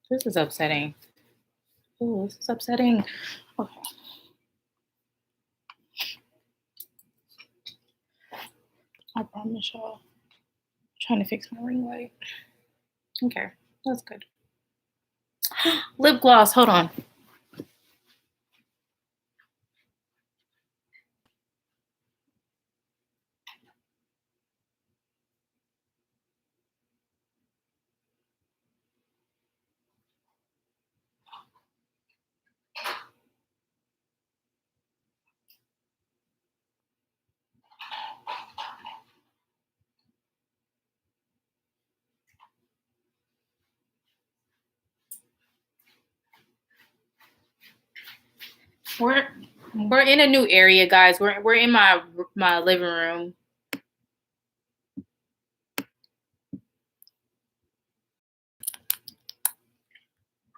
This is upsetting. Oh, this is upsetting. Okay. I promise y'all. I'm trying to fix my ring light. Okay, that's good. Lip gloss, hold on. We're in a new area, guys. We're in my living room.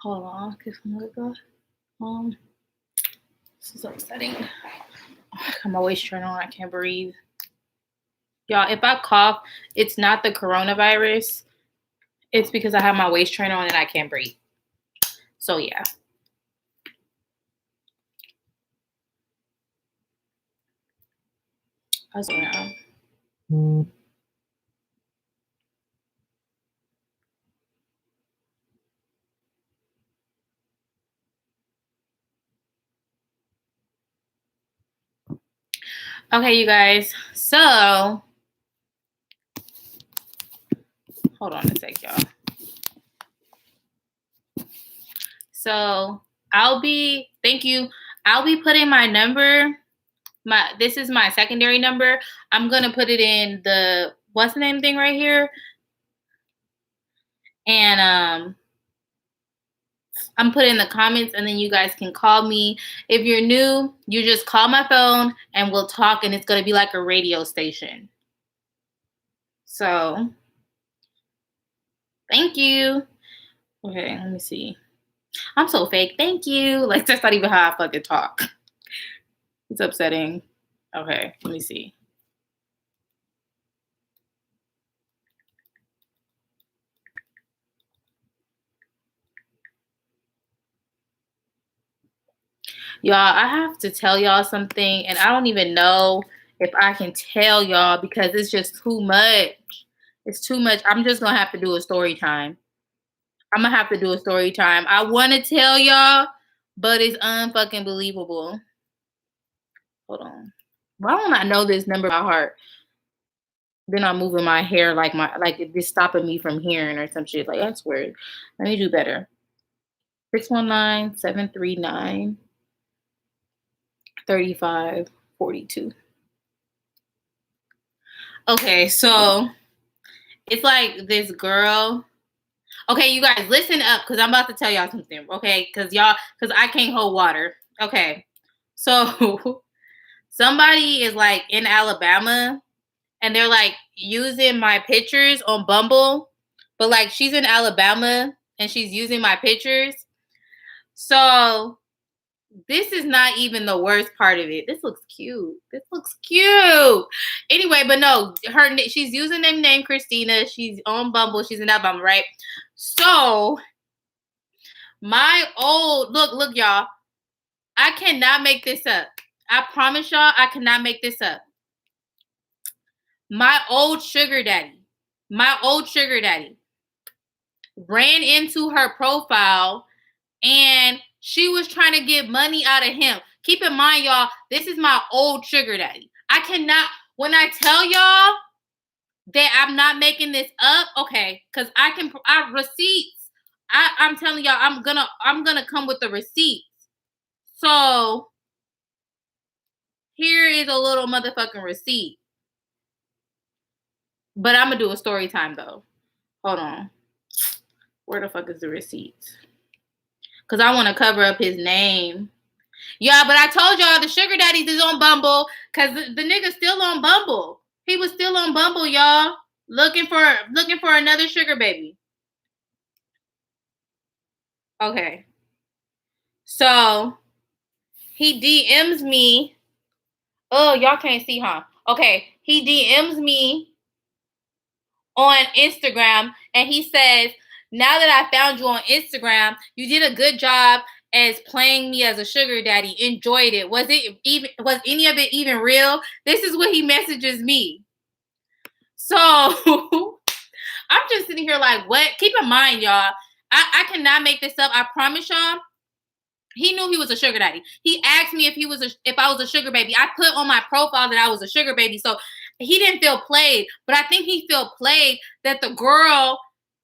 Hold on, this is upsetting. I got my waist trainer on. I can't breathe. Y'all, if I cough, it's not the coronavirus. It's because I have my waist trainer on and I can't breathe. So yeah. That's around. Okay, you guys. So hold on a sec, y'all. So thank you. I'll be putting my number. This is my secondary number. I'm gonna put it in the what's the name thing right here. And I'm putting in the comments, and then you guys can call me. If you're new, you just call my phone and we'll talk, and it's gonna be like a radio station. So thank you. Okay, let me see. I'm so fake. Thank you. Like, that's not even how I fucking talk. It's upsetting. Okay, let me see. Y'all, I have to tell y'all something, and I don't even know if I can tell y'all because it's just too much. It's too much. I'm just gonna have to do a story time. I'm gonna have to do a story time. I want to tell y'all, but it's unfucking believable. Hold on. Why don't I know this number by heart? Then I'm moving my hair like it's stopping me from hearing or some shit. Like, that's weird. Let me do better. 619-739-3542. Okay, so it's like this girl. Okay, you guys, listen up because I'm about to tell y'all something. Okay, because I can't hold water. Okay, so somebody is like in Alabama and they're like using my pictures on Bumble, but like she's in Alabama and she's using my pictures. So this is not even the worst part of it. This looks cute. Anyway, but no, she's using the name Christina. She's on Bumble. She's in Alabama, right? So look, y'all. I cannot make this up. I promise y'all, I cannot make this up. My old sugar daddy ran into her profile and she was trying to get money out of him. Keep in mind, y'all, this is my old sugar daddy. When I tell y'all that I'm not making this up, okay, because I receipts. I'm telling y'all, I'm gonna come with the receipts. So here is a little motherfucking receipt. But I'm gonna do a story time though. Hold on. Where the fuck is the receipts? Because I want to cover up his name. Yeah, but I told y'all the sugar daddies is on Bumble because the nigga's still on Bumble. He was still on Bumble, y'all, looking for another sugar baby. Okay. So he DMs me. Oh, y'all can't see, huh? Okay. He DMs me on Instagram and he says, now that I found you on Instagram, you did a good job as playing me as a sugar daddy. Enjoyed it. Was any of it even real? This is what he messages me. So I'm just sitting here like, what? Keep in mind, y'all, I cannot make this up. I promise y'all. He knew he was a sugar daddy. He asked me if I was a sugar baby. I put on my profile that I was a sugar baby. So he didn't feel played, but I think he felt played that the girl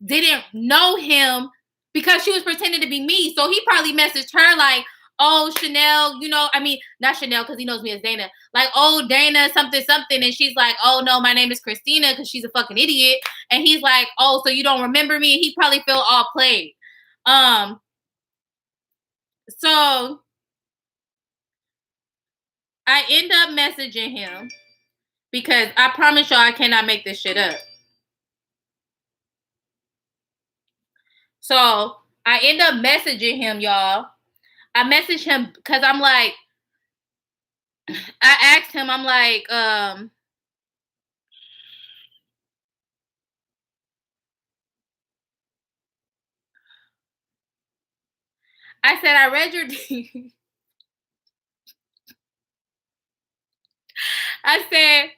didn't know him because she was pretending to be me. So he probably messaged her like, "Oh, Chanel, I mean, not Chanel because he knows me as Dana. Like, oh, Dana, something, something." And she's like, "Oh, no, my name is Christina," because she's a fucking idiot. And he's like, "Oh, so you don't remember me?" And he probably felt all played. So I end up messaging him because I promise y'all I cannot make this shit up. So I end up messaging him, y'all. I messaged him because I'm like, I asked him, I'm like, I said, I read your I said,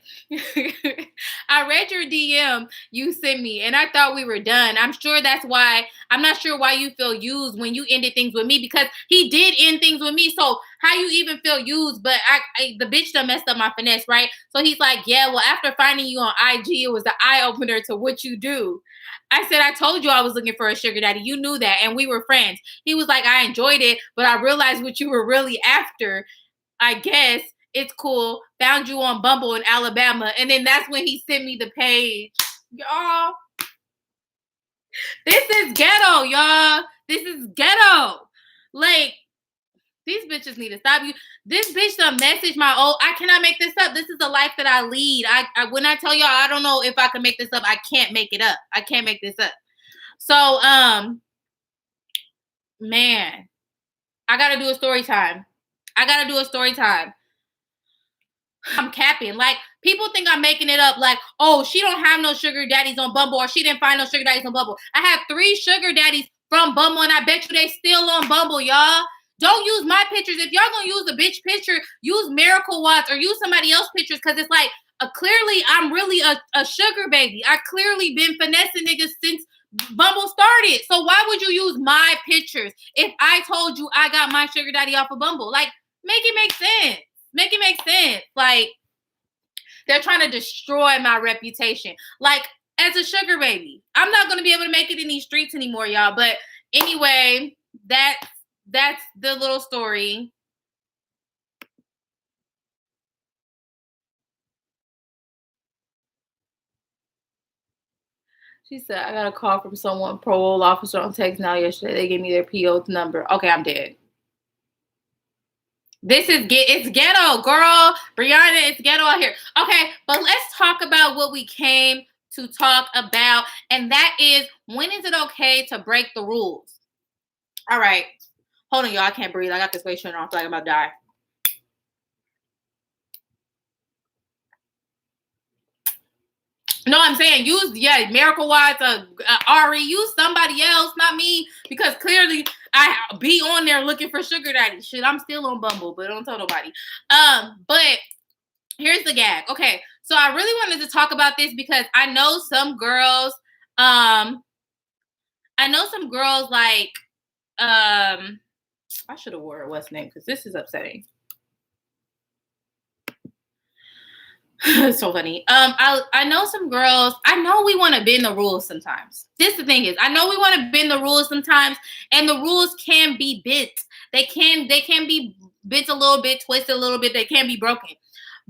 I read your DM you sent me, and I thought we were done. I'm not sure why you feel used when you ended things with me because he did end things with me. So how you even feel used? But the bitch done messed up my finesse, right? So he's like, yeah, well, after finding you on IG, it was the eye opener to what you do. I said, I told you I was looking for a sugar daddy. You knew that, and we were friends. He was like, I enjoyed it, but I realized what you were really after. I guess it's cool. Found you on Bumble in Alabama. And then that's when he sent me the page. Y'all, this is ghetto, y'all. This is ghetto. Like, these bitches need to stop you. This bitch done message my old. I cannot make this up. This is the life that I lead. When I tell y'all, I don't know if I can make this up. I can't make it up. I can't make this up. So, man, I gotta do a story time. I'm capping. Like, people think I'm making it up. Like, oh, she don't have no sugar daddies on Bumble, or she didn't find no sugar daddies on Bumble. I have 3 sugar daddies from Bumble, and I bet you they still on Bumble, y'all. Don't use my pictures. If y'all gonna use a bitch picture, use Miracle Watts or use somebody else's pictures, because it's like, clearly I'm really a sugar baby. I clearly been finessing niggas since Bumble started. So why would you use my pictures if I told you I got my sugar daddy off of Bumble? Like, make it make sense. Make it make sense. Like, they're trying to destroy my reputation. Like, as a sugar baby, I'm not going to be able to make it in these streets anymore, y'all. But anyway, that's the little story. She said, I got a call from someone, parole officer on text now yesterday. They gave me their PO number. Okay, I'm dead. It's ghetto, girl. Brianna, it's ghetto out here. Okay, but let's talk about what we came to talk about, and that is, when is it okay to break the rules? All right. Hold on, y'all. I can't breathe. I got this weight shutting off like I'm about to die. No, I'm saying use, Miracle Watts, Ari, use somebody else, not me, because clearly I be on there looking for sugar daddy. Shit, I'm still on Bumble, but don't tell nobody. But here's the gag. Okay, so I really wanted to talk about this because I know some girls, like, I should have wore what's name because this is upsetting. It's so funny. I know some girls. I know we want to bend the rules sometimes. This the thing is, I know we want to bend the rules sometimes, and the rules can be bent. They can be bent a little bit, twisted a little bit. They can be broken.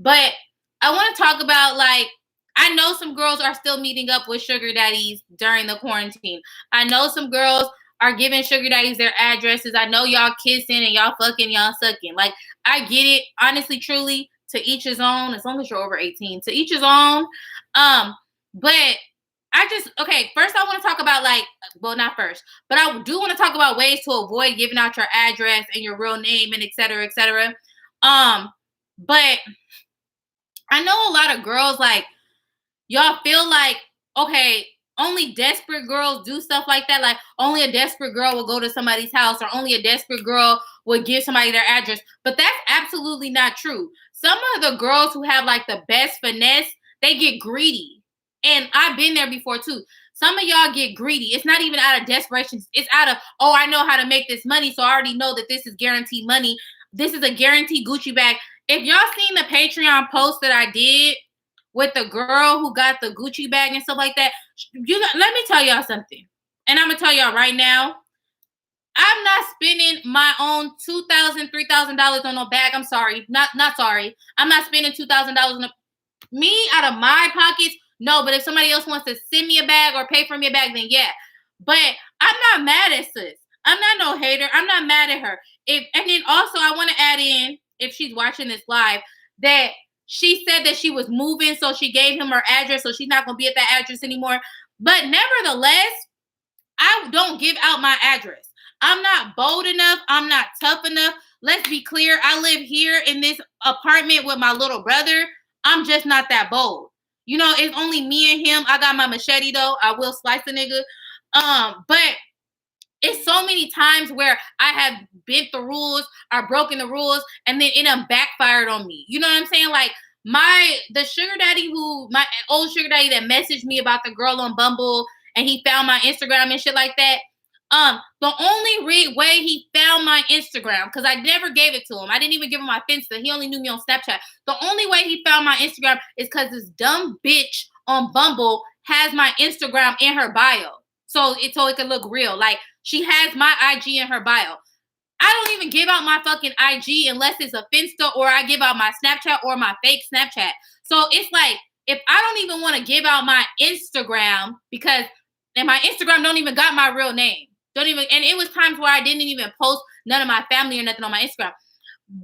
But I want to talk about, like, I know some girls are still meeting up with sugar daddies during the quarantine. I know some girls are giving sugar daddies their addresses. I know y'all kissing and y'all fucking, y'all sucking. Like, I get it. Honestly, truly, to each his own. As long as you're over 18, to each his own. But first I want to talk about, like, well, not first, but I do want to talk about ways to avoid giving out your address and your real name and et cetera, et cetera. But I know a lot of girls, like, y'all feel like, okay, only desperate girls do stuff like that. Like only a desperate girl will go to somebody's house, or only a desperate girl would give somebody their address. But that's absolutely not true. Some of the girls who have like the best finesse, they get greedy. And I've been there before too. Some of y'all get greedy. It's not even out of desperation. It's out of, oh, I know how to make this money, so I already know that this is guaranteed money. This is a guaranteed Gucci bag. If y'all seen the Patreon post that I did with the girl who got the Gucci bag and stuff like that, let me tell y'all something. And I'm going to tell y'all right now, I'm not spending my own $2,000, $3,000 on no bag. I'm sorry. Not sorry. I'm not spending $2,000 on me out of my pockets. No, but if somebody else wants to send me a bag or pay for me a bag, then yeah. But I'm not mad at sis. I'm not no hater. I'm not mad at her. And then also I want to add in, if she's watching this live, that she said that she was moving, so she gave him her address, so she's not going to be at that address anymore. But nevertheless, I don't give out my address. I'm not bold enough. I'm not tough enough. Let's be clear. I live here in this apartment with my little brother. I'm just not that bold. You know, it's only me and him. I got my machete though. I will slice a nigga. But it's so many times where I have bent the rules or broken the rules, and then it done backfired on me. You know what I'm saying? Like the sugar daddy my old sugar daddy that messaged me about the girl on Bumble, and he found my Instagram and shit like that. The only way he found my Instagram, because I never gave it to him. I didn't even give him my Finsta. He only knew me on Snapchat. The only way he found my Instagram is because this dumb bitch on Bumble has my Instagram in her bio. So it can look real. Like, she has my IG in her bio. I don't even give out my fucking IG unless it's a Finsta, or I give out my Snapchat or my fake Snapchat. So it's like, if I don't even want to give out my Instagram, and my Instagram don't even got my real name. And it was times where I didn't even post none of my family or nothing on my Instagram.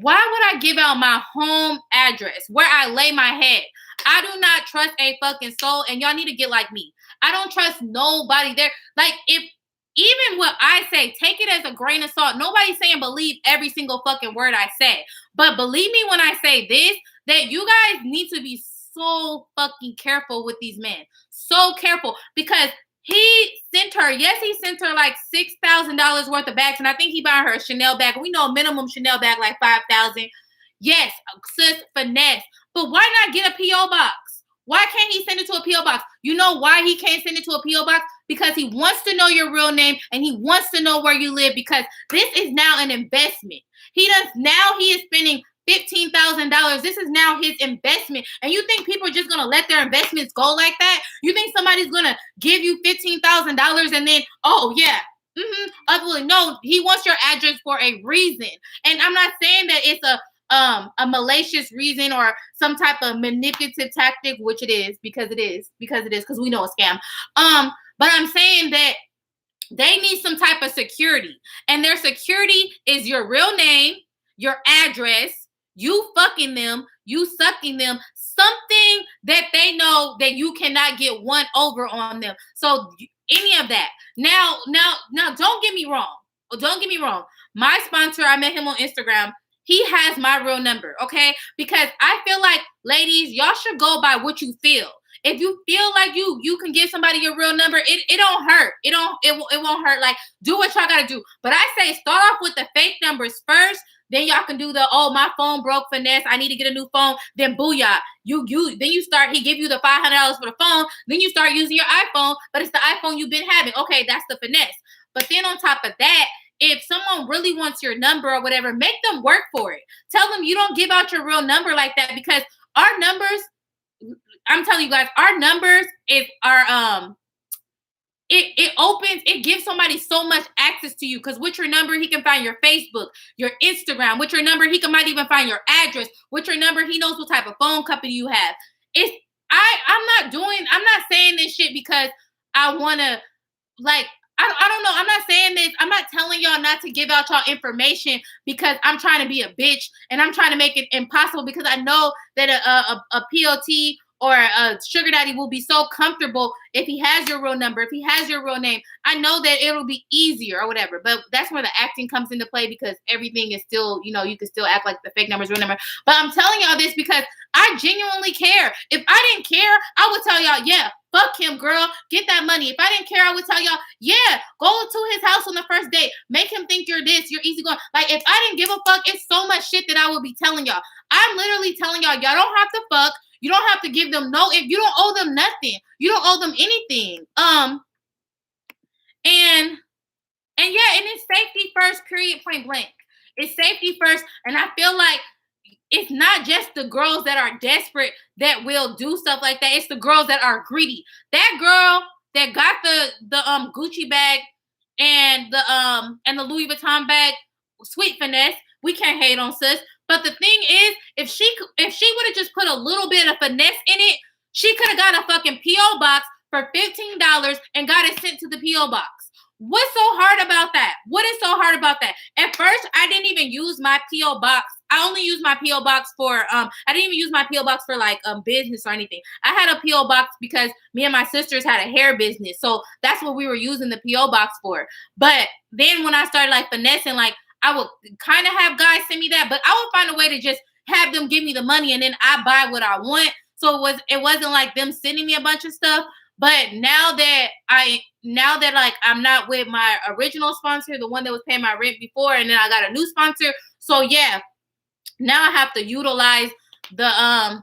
Why would I give out my home address, where I lay my head? I do not trust a fucking soul, and y'all need to get like me. I don't trust nobody there. Like, even what I say, take it as a grain of salt. Nobody's saying believe every single fucking word I say. But believe me when I say this, that you guys need to be so fucking careful with these men. So careful. Because he sent her like $6,000 worth of bags. And I think he bought her a Chanel bag. We know a minimum Chanel bag like $5,000. Yes, sis, finesse. But why not get a P.O. box? Why can't he send it to a P.O. box? You know why he can't send it to a P.O. box? Because he wants to know your real name, and he wants to know where you live, because this is now an investment. He is spending $15,000. This is now his investment. And you think people are just going to let their investments go like that? You think somebody's going to give you $15,000 and then, oh yeah, no, he wants your address for a reason. And I'm not saying that it's a malicious reason or some type of manipulative tactic, which it is, because we know it's scam. But I'm saying that they need some type of security, and their security is your real name, your address, you fucking them, you sucking them, something that they know that you cannot get one over on them. So any of that. Now, don't get me wrong. Don't get me wrong. My sponsor, I met him on Instagram. He has my real number, okay? Because I feel like, ladies, y'all should go by what you feel. If you feel like you can give somebody your real number, it don't hurt. It won't hurt. Like, do what y'all gotta do. But I say start off with the fake numbers first. Then y'all can do the, oh, my phone broke, finesse, I need to get a new phone. Then booyah. Then you start, he give you the $500 for the phone. Then you start using your iPhone, but it's the iPhone you've been having. Okay, that's the finesse. But then on top of that, if someone really wants your number or whatever, make them work for it. Tell them you don't give out your real number like that, because our numbers, I'm telling you guys, our numbers it gives somebody so much access to you, because with your number, he can find your Facebook, your Instagram. With your number, he might even find your address. With your number, he knows what type of phone company you have. I'm not saying this shit because I want to, like, I don't know. I'm not saying this. I'm not telling y'all not to give out y'all information because I'm trying to be a bitch and I'm trying to make it impossible, because I know that a POT or a sugar daddy will be so comfortable if he has your real number, if he has your real name. I know that it'll be easier or whatever, but that's where the acting comes into play because everything is still, you can still act like the fake number's real number. But I'm telling y'all this because I genuinely care. If I didn't care, I would tell y'all, yeah, fuck him, girl. Get that money. If I didn't care, I would tell y'all, yeah, go to his house on the first date. Make him think you're this. You're easy going. Like, if I didn't give a fuck, it's so much shit that I would be telling y'all. I'm literally telling y'all don't have to fuck. You don't have to give them if you don't owe them nothing. You don't owe them anything. And yeah, and it's safety first, period, point blank. It's safety first. And I feel like it's not just the girls that are desperate that will do stuff like that. It's the girls that are greedy. That girl that got the Gucci bag and the Louis Vuitton bag, sweet finesse. We can't hate on sis. But the thing is, if she would have just put a little bit of finesse in it, she could have got a fucking P.O. box for $15 and got it sent to the P.O. box. What's so hard about that? What is so hard about that? At first, I didn't even use my P.O. box. I only used my P.O. box for I didn't even use my P.O. box for like business or anything. I had a P.O. box because me and my sisters had a hair business. So that's what we were using the P.O. box for. But then when I started like finessing, like I would kind of have guys send me that, but I would find a way to just have them give me the money and then I buy what I want. So it wasn't like them sending me a bunch of stuff. But now that like I'm not with my original sponsor, the one that was paying my rent before, and then I got a new sponsor. So yeah, now I have to utilize my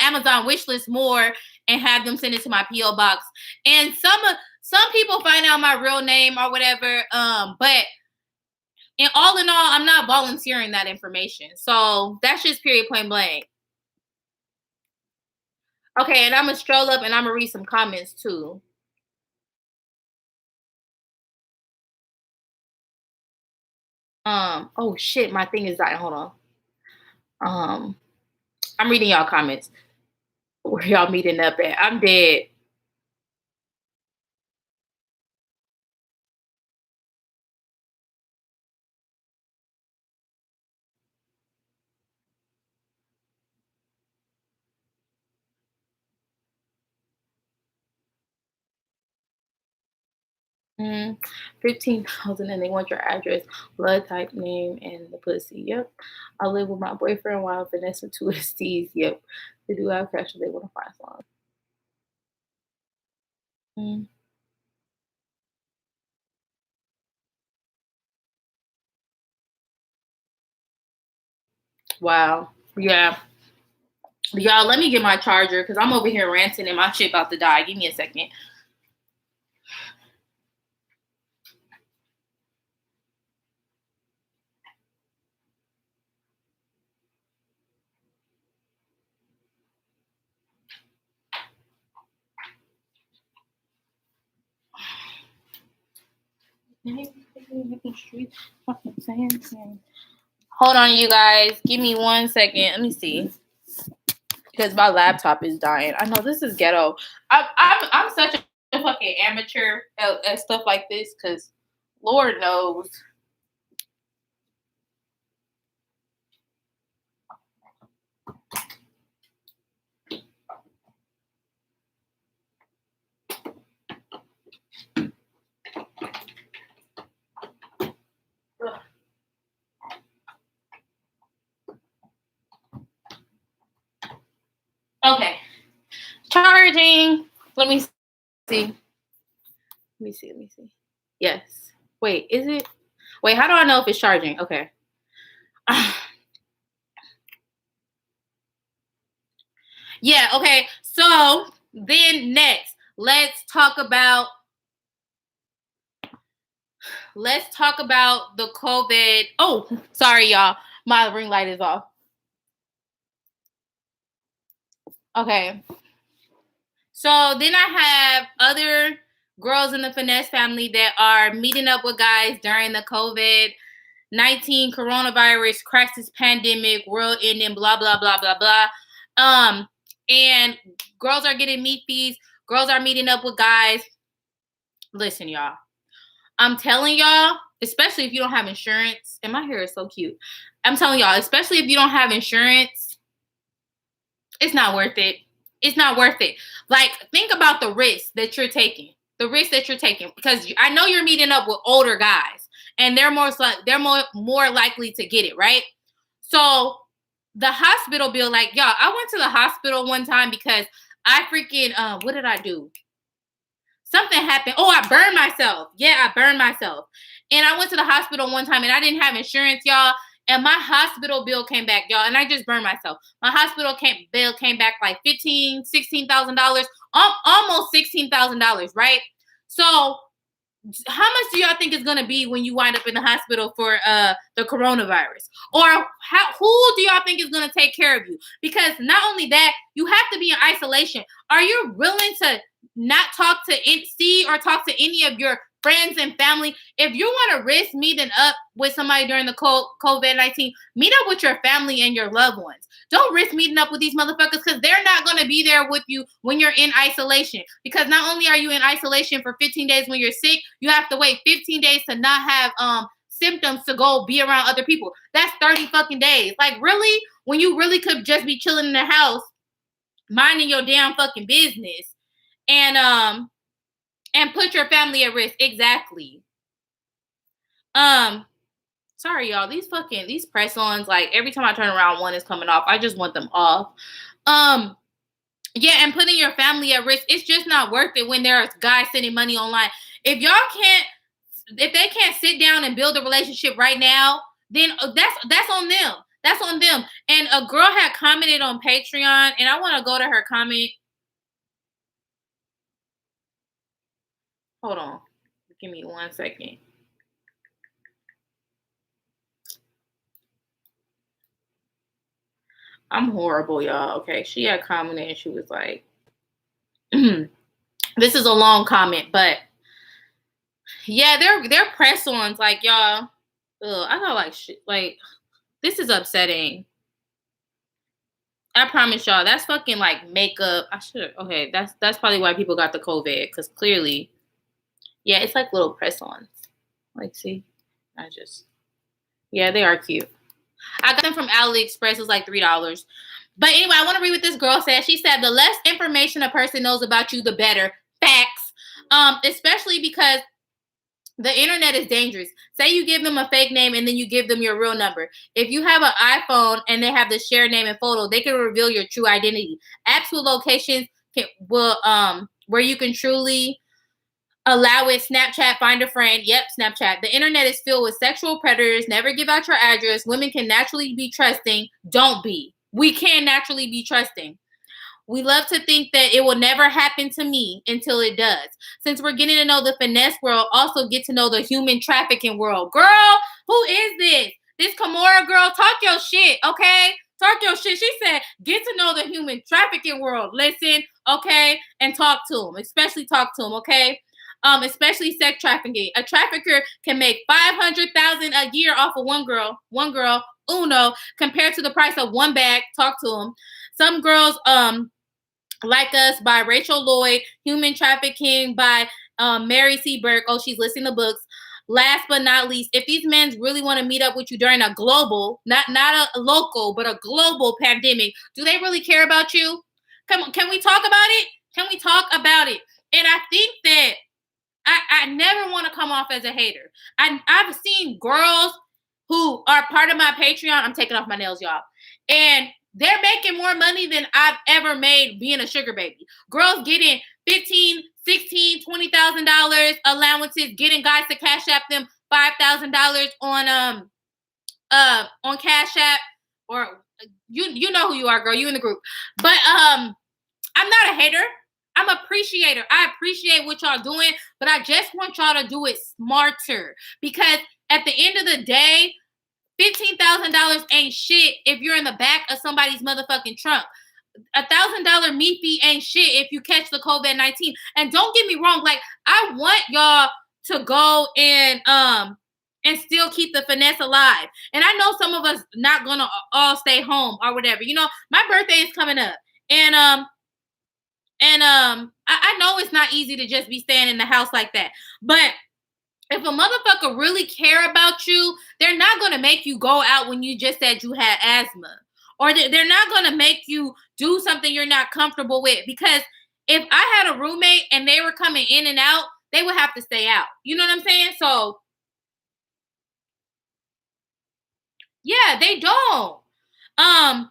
Amazon wish list more and have them send it to my P.O. box. And some people find out my real name or whatever. But in all, I'm not volunteering that information. So that's just period point blank. Okay, and I'm gonna stroll up and I'm gonna read some comments too. Oh shit, my thing is dying. Hold on. I'm reading y'all comments. Where y'all meeting up at? I'm dead. Mm, 15,000 and they want your address, blood type, name, and the pussy. Yep. I live with my boyfriend while Vanessa two STs. Yep. They do have crashes. They want to find someone. Mm. Wow. Yeah. Y'all, let me get my charger because I'm over here ranting and my shit about to die. Give me a second. Hold on, you guys. Give me 1 second. Let me see. Because my laptop is dying. I know this is ghetto. I'm such a fucking amateur at stuff like this because Lord knows. Okay. Charging. Let me see. Let me see. Yes. Wait, is it? Wait, how do I know if it's charging? Okay. Yeah, okay. So then next, let's talk about the COVID. Oh, sorry, y'all. My ring light is off. Okay. So then I have other girls in the finesse family that are meeting up with guys during the COVID-19 coronavirus crisis pandemic, world ending, blah, blah, blah, blah, blah. And girls are getting meet fees. Girls are meeting up with guys. Listen, y'all. I'm telling y'all, especially if you don't have insurance, and my hair is so cute. I'm telling y'all, especially if you don't have insurance, it's not worth it. It's not worth it. Like, think about the risk that you're taking. The risk that you're taking, because I know you're meeting up with older guys, and they're more likely to get it, right? So the hospital bill, like, y'all, I went to the hospital one time because I freaking what did I do? Something happened. Oh, I burned myself. Yeah, I burned myself. And I went to the hospital one time and I didn't have insurance, y'all. And my hospital bill came back, y'all. And I just burned myself. My bill came back like $16,000, almost $16,000, right? So how much do y'all think it's gonna be when you wind up in the hospital for the coronavirus? Or who do y'all think is gonna take care of you? Because not only that, you have to be in isolation. Are you willing to not see or talk to any of your friends and family? If you want to risk meeting up with somebody during the COVID-19, meet up with your family and your loved ones. Don't risk meeting up with these motherfuckers, because they're not going to be there with you when you're in isolation. Because not only are you in isolation for 15 days when you're sick, you have to wait 15 days to not have symptoms to go be around other people. That's 30 fucking days. Like, really? When you really could just be chilling in the house, minding your damn fucking business, and put your family at risk. Exactly. Sorry, y'all. These press-ons, like, every time I turn around, one is coming off. I just want them off. Yeah, and putting your family at risk, it's just not worth it when there's guys sending money online. If they can't sit down and build a relationship right now, then that's on them. That's on them. And a girl had commented on Patreon, and I want to go to her comment. Hold on. Give me 1 second. I'm horrible, y'all. Okay. She had commented and she was like, this is a long comment, but yeah, they're press-ons, like, y'all. I got like shit. Like, this is upsetting. I promise y'all, that's fucking like makeup. Okay, that's probably why people got the COVID, because clearly, yeah, it's like little press-ons. Like, see, yeah, they are cute. I got them from AliExpress. It was like $3. But anyway, I want to read what this girl said. She said, the less information a person knows about you, the better. Facts. Especially because the internet is dangerous. Say you give them a fake name and then you give them your real number. If you have an iPhone and they have the shared name and photo, they can reveal your true identity. Apps with locations will where you can truly allow it. Snapchat, find a friend. Yep, Snapchat. The internet is filled with sexual predators. Never give out your address. Women can naturally be trusting. Don't be. We can naturally be trusting. We love to think that it will never happen to me until it does. Since we're getting to know the finesse world, also get to know the human trafficking world. Girl, who is this? This Kimora girl, talk your shit, okay? Talk your shit. She said, get to know the human trafficking world. Listen, okay? And talk to them. Especially talk to them, okay? Especially sex trafficking. A trafficker can make $500,000 a year off of one girl, uno, compared to the price of one bag. Talk to them. Some girls, Like Us by Rachel Lloyd, Human Trafficking by Mary C. Burke. Oh, she's listing the books. Last but not least, if these men really want to meet up with you during a global, not a local, but a global pandemic, do they really care about you? Come on, can we talk about it? Can we talk about it? And I think that I never want to come off as a hater. I've seen girls who are part of my Patreon. I'm taking off my nails, y'all. And they're making more money than I've ever made being a sugar baby. Girls getting $15,000, $16,000, $20,000 allowances, getting guys to cash app them $5,000 on Cash App, or you know who you are, girl. You in the group. But I'm not a hater. I'm an appreciator. I appreciate what y'all doing, but I just want y'all to do it smarter, because at the end of the day, $15,000 ain't shit if you're in the back of somebody's motherfucking trunk. $1,000 meat fee ain't shit if you catch the COVID-19. And don't get me wrong, like, I want y'all to go and still keep the finesse alive. And I know some of us not gonna all stay home or whatever. You know, my birthday is coming up, and I know it's not easy to just be staying in the house like that, but if a motherfucker really care about you, they're not going to make you go out when you just said you had asthma, or they're not gonna make you do something you're not comfortable with. Because if I had a roommate and they were coming in and out, they would have to stay out. You know what I'm saying? So yeah, they don't. Um,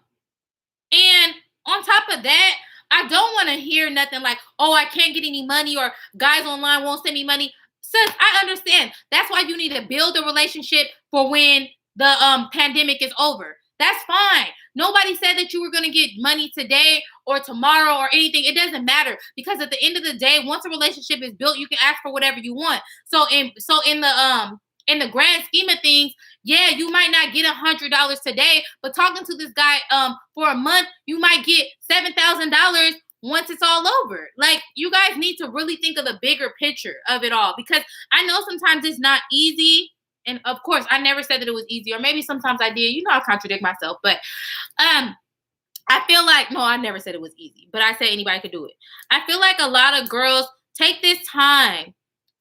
and on top of that, I don't want to hear nothing like, oh, I can't get any money or guys online won't send me money. Sis, I understand. That's why you need to build a relationship for when the pandemic is over. That's fine. Nobody said that you were going to get money today or tomorrow or anything. It doesn't matter, because at the end of the day, once a relationship is built, you can ask for whatever you want. So in the grand scheme of things, yeah, you might not get $100 today, but talking to this guy for a month, you might get $7,000 once it's all over. Like, you guys need to really think of the bigger picture of it all, because I know sometimes it's not easy. And of course, I never said that it was easy, or maybe sometimes I did. You know, I contradict myself, but I feel like, no, I never said it was easy, but I said anybody could do it. I feel like a lot of girls take this time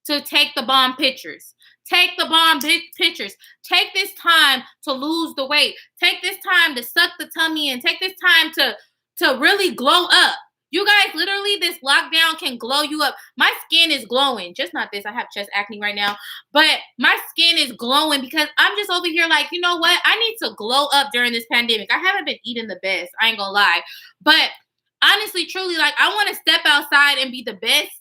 to take the bomb pictures. Take the bomb pictures. Take this time to lose the weight. Take this time to suck the tummy in. Take this time to really glow up. You guys, literally, this lockdown can glow you up. My skin is glowing. Just not this. I have chest acne right now. But my skin is glowing because I'm just over here like, you know what? I need to glow up during this pandemic. I haven't been eating the best. I ain't gonna lie. But honestly, truly, like, I want to step outside and be the best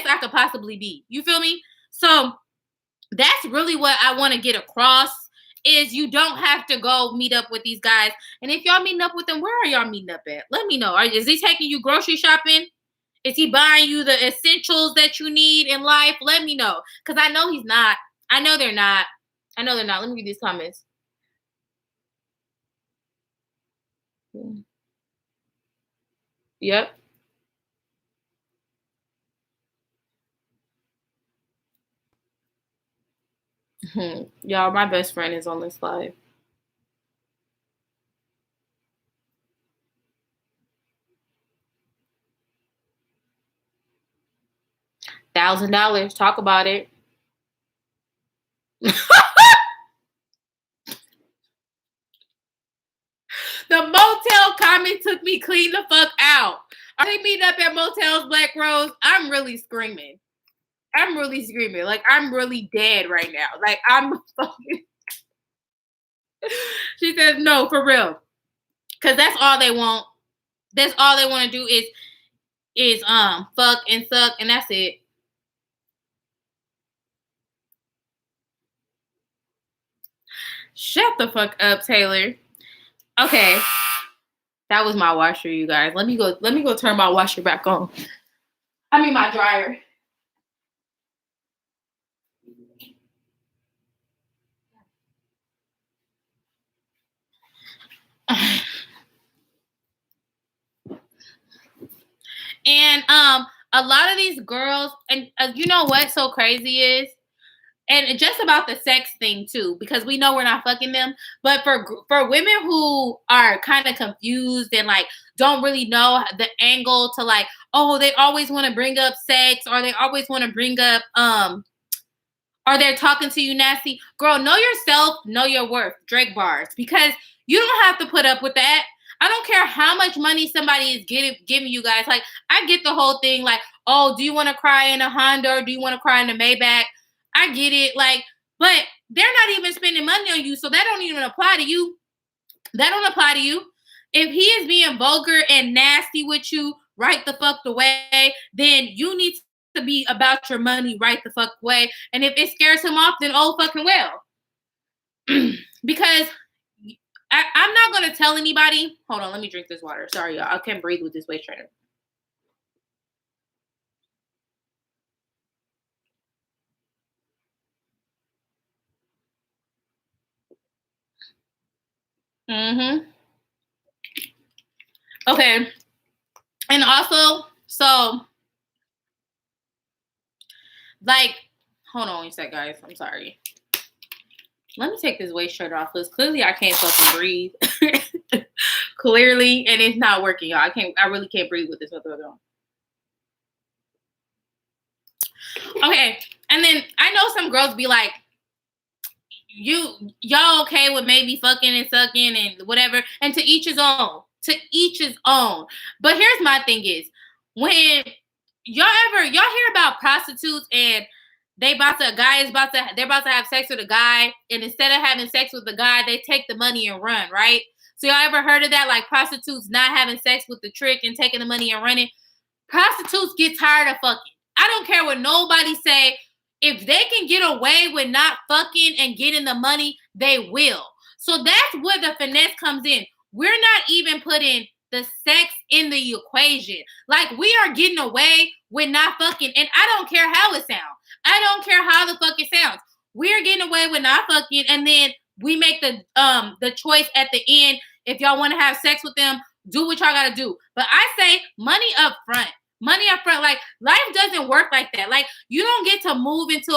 I could possibly be. You feel me? So that's really what I want to get across, is you don't have to go meet up with these guys. And if y'all meeting up with them, where are y'all meeting up at? Let me know. Is he taking you grocery shopping? Is he buying you the essentials that you need in life? Let me know. Because I know he's not. I know they're not. Let me read these comments. Yep. Y'all, my best friend is on this live. $1,000. Talk about it. The motel comment took me clean the fuck out. Are they meeting up at Motels Black Rose? I'm really screaming. Like, I'm really dead right now. Like, I'm fucking. She says, no, for real. Because that's all they want. That's all they want to do is fuck and suck, and that's it. Shut the fuck up, Taylor. Okay. That was my washer, you guys. Let me go turn my washer back on. I mean my dryer. And a lot of these girls, and you know what's so crazy is, and just about the sex thing too, because we know we're not fucking them, but for women who are kind of confused and like don't really know the angle to, like, oh, they always want to bring up sex, or they always want to bring up or they're talking to you nasty. Girl, know yourself, know your worth. Drake bars. Because you don't have to put up with that. I don't care how much money somebody is giving you guys. Like, I get the whole thing, like, oh, do you want to cry in a Honda, or do you want to cry in a Maybach? I get it. Like, but they're not even spending money on you, so that don't even apply to you. That don't apply to you. If he is being vulgar and nasty with you right the fuck away, then you need to be about your money right the fuck away. And if it scares him off, then oh fucking well. Because I'm not gonna tell anybody. Hold on, let me drink this water. Sorry, y'all. I can't breathe with this waist trainer. Mm-hmm. Okay. And also, so, like, hold on a sec, guys. I'm sorry. Let me take this waist shirt off, because clearly I can't fucking breathe. Clearly, and it's not working, y'all. I really can't breathe with this motherfucker on. Okay. And then I know some girls be like, y'all okay with maybe fucking and sucking and whatever, and to each his own. To each his own. But here's my thing is, when y'all hear about prostitutes and they're about to have sex with a guy, and instead of having sex with the guy, they take the money and run, right? So y'all ever heard of that? Like prostitutes not having sex with the trick and taking the money and running. Prostitutes get tired of fucking. I don't care what nobody say. If they can get away with not fucking and getting the money, they will. So that's where the finesse comes in. We're not even putting the sex in the equation. Like, we are getting away with not fucking, and I don't care how it sounds. I don't care how the fuck it sounds. We're getting away with not fucking, and then we make the choice at the end. If y'all want to have sex with them, do what y'all gotta do. But I say money up front. Money up front. Like, life doesn't work like that. Like, you don't get to move into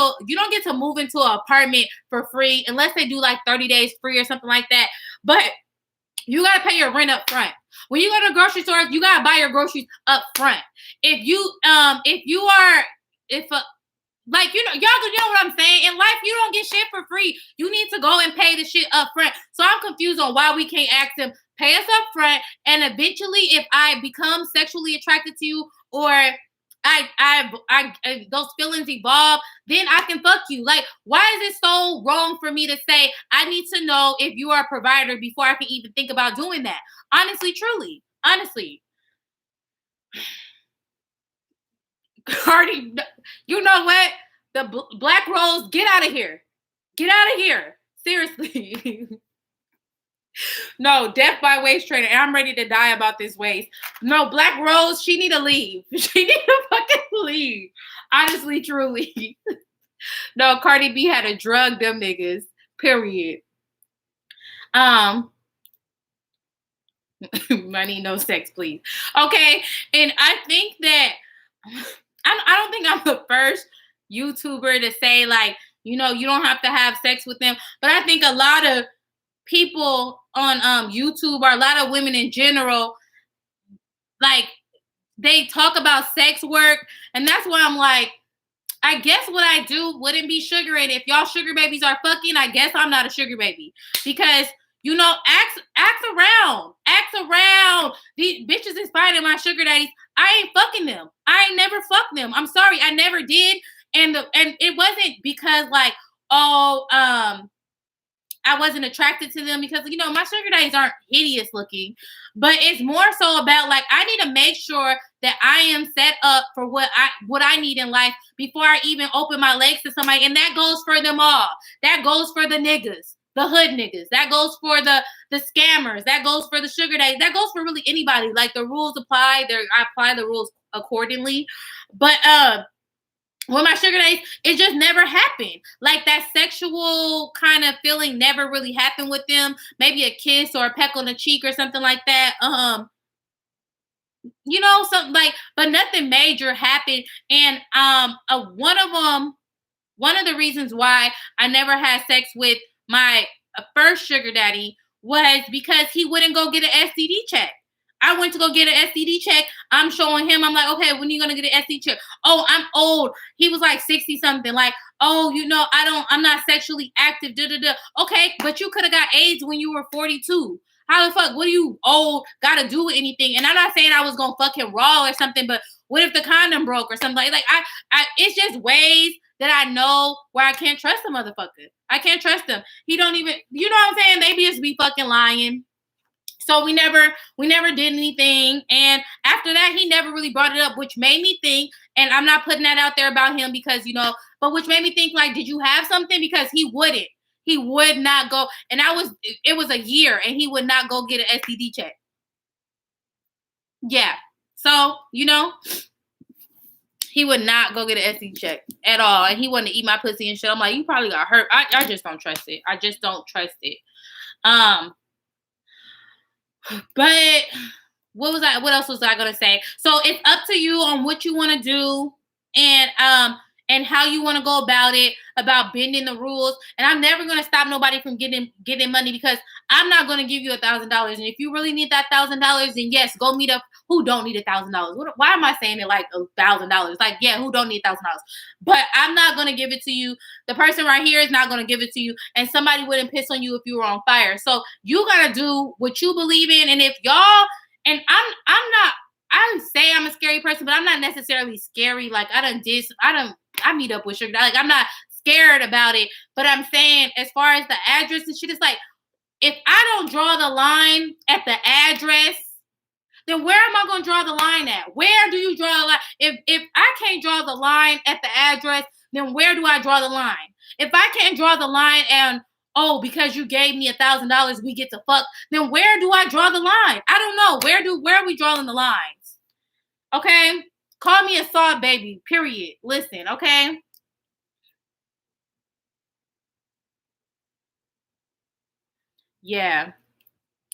an apartment for free unless they do like 30 days free or something like that. But you gotta pay your rent up front. When you go to the grocery store, you gotta buy your groceries up front. If like, you know what I'm saying? In life, you don't get shit for free. You need to go and pay the shit up front. So I'm confused on why we can't ask them, pay us up front, and eventually, if I become sexually attracted to you, or those feelings evolve, then I can fuck you. Like, why is it so wrong for me to say I need to know if you are a provider before I can even think about doing that? Honestly, truly, honestly. Cardi, you know what? The Black Rose, get out of here. Get out of here. Seriously. No, death by waist trainer. And I'm ready to die about this waist. No, Black Rose, she need to leave. She need to fucking leave. Honestly, truly. No, Cardi B had to drug them niggas. Period. Money, no sex, please. Okay, and I think that I don't think I'm the first YouTuber to say, like, you know, you don't have to have sex with them. But I think a lot of people on YouTube, or a lot of women in general, like, they talk about sex work, and that's why I'm like, I guess what I do wouldn't be sugar. And if y'all sugar babies are fucking, I guess I'm not a sugar baby. Because, you know, ask around. Ask around. These bitches is finding my sugar daddies. I ain't fucking them. I ain't never fucked them. I'm sorry, I never did. And it wasn't because, like, I wasn't attracted to them, because, you know, my sugar daddies aren't hideous looking, but it's more so about, like, I need to make sure that I am set up for what I need in life before I even open my legs to somebody. And that goes for them all. That goes for the niggas, the hood niggas. That goes for the scammers. That goes for the sugar daddies. That goes for really anybody. Like, the rules apply. I apply the rules accordingly. But with my sugar daddies, it just never happened. Like, that sexual kind of feeling never really happened with them. Maybe a kiss or a peck on the cheek or something like that. You know, something like, but nothing major happened. And one of the reasons why I never had sex with my first sugar daddy was because he wouldn't go get an STD check. I went to go get an STD check. I'm showing him. I'm like, okay, when are you gonna get an STD check? Oh, I'm old. He was like 60 something. Like, oh, you know, I'm not sexually active. Da da da. Okay, but you could have got AIDS when you were 42. How the fuck? What do you old got to do with anything? And I'm not saying I was gonna fuck him raw or something, but what if the condom broke or something? Like I it's just ways that I know where I can't trust the motherfucker. I can't trust him. He don't even, you know what I'm saying? They just be fucking lying. So we never did anything. And after that, he never really brought it up, which made me think, and I'm not putting that out there about him because, you know, but which made me think, like, did you have something? Because he wouldn't. He would not go. And it was a year, and he would not go get an STD check. Yeah. So, you know, he would not go get an STD check at all. And he wanted to eat my pussy and shit. I'm like, you probably got hurt. I just don't trust it. I just don't trust it. But what else was I gonna say? So it's up to you on what you want to do. And and how you want to go about it, about bending the rules. And I'm never going to stop nobody from getting money, because I'm not going to give you $1,000. And if you really need that $1,000, then yes, go meet up. Who don't need $1,000? Why am I saying it like $1,000? Like, yeah, who don't need $1,000? But I'm not going to give it to you. The person right here is not going to give it to you. And somebody wouldn't piss on you if you were on fire. So you got to do what you believe in. And if y'all, and I'm not, I say I'm a scary person, but I'm not necessarily scary. Like, I meet up with sugar. Like, I'm not scared about it. But I'm saying, as far as the address and shit, it's like, if I don't draw the line at the address, then where am I going to draw the line at? Where do you draw the line? If I can't draw the line at the address, then where do I draw the line? If I can't draw the line and, oh, because you gave me $1,000, we get to fuck, then where do I draw the line? I don't know. Where are we drawing the lines? Okay? Call me a soft baby, period. Listen, okay? Yeah.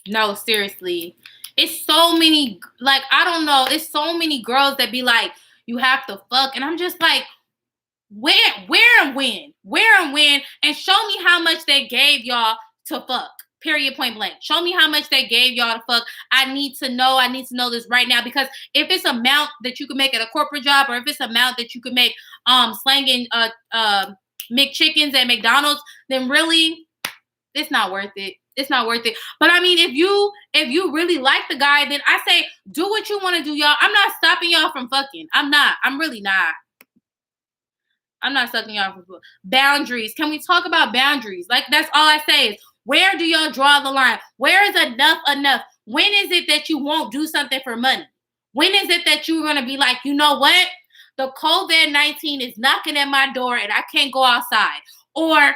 No, seriously. It's so many, like, I don't know. It's so many girls that be like, you have to fuck. And I'm just like, where and when? Where and when? And show me how much they gave y'all to fuck. Period, point blank. Show me how much they gave y'all to fuck. I need to know. I need to know this right now. Because if it's amount that you can make at a corporate job, or if it's amount that you can make slanging McChickens at McDonald's, then really, it's not worth it. It's not worth it. But I mean, if you really like the guy, then I say do what you want to do, y'all. I'm not stopping y'all from fucking. I'm not. I'm really not. I'm not sucking y'all from boundaries. Can we talk about boundaries? Like, that's all I say is, where do y'all draw the line? Where is enough enough? When is it that you won't do something for money? When is it that you're gonna be like, you know what? The COVID-19 is knocking at my door and I can't go outside. Or,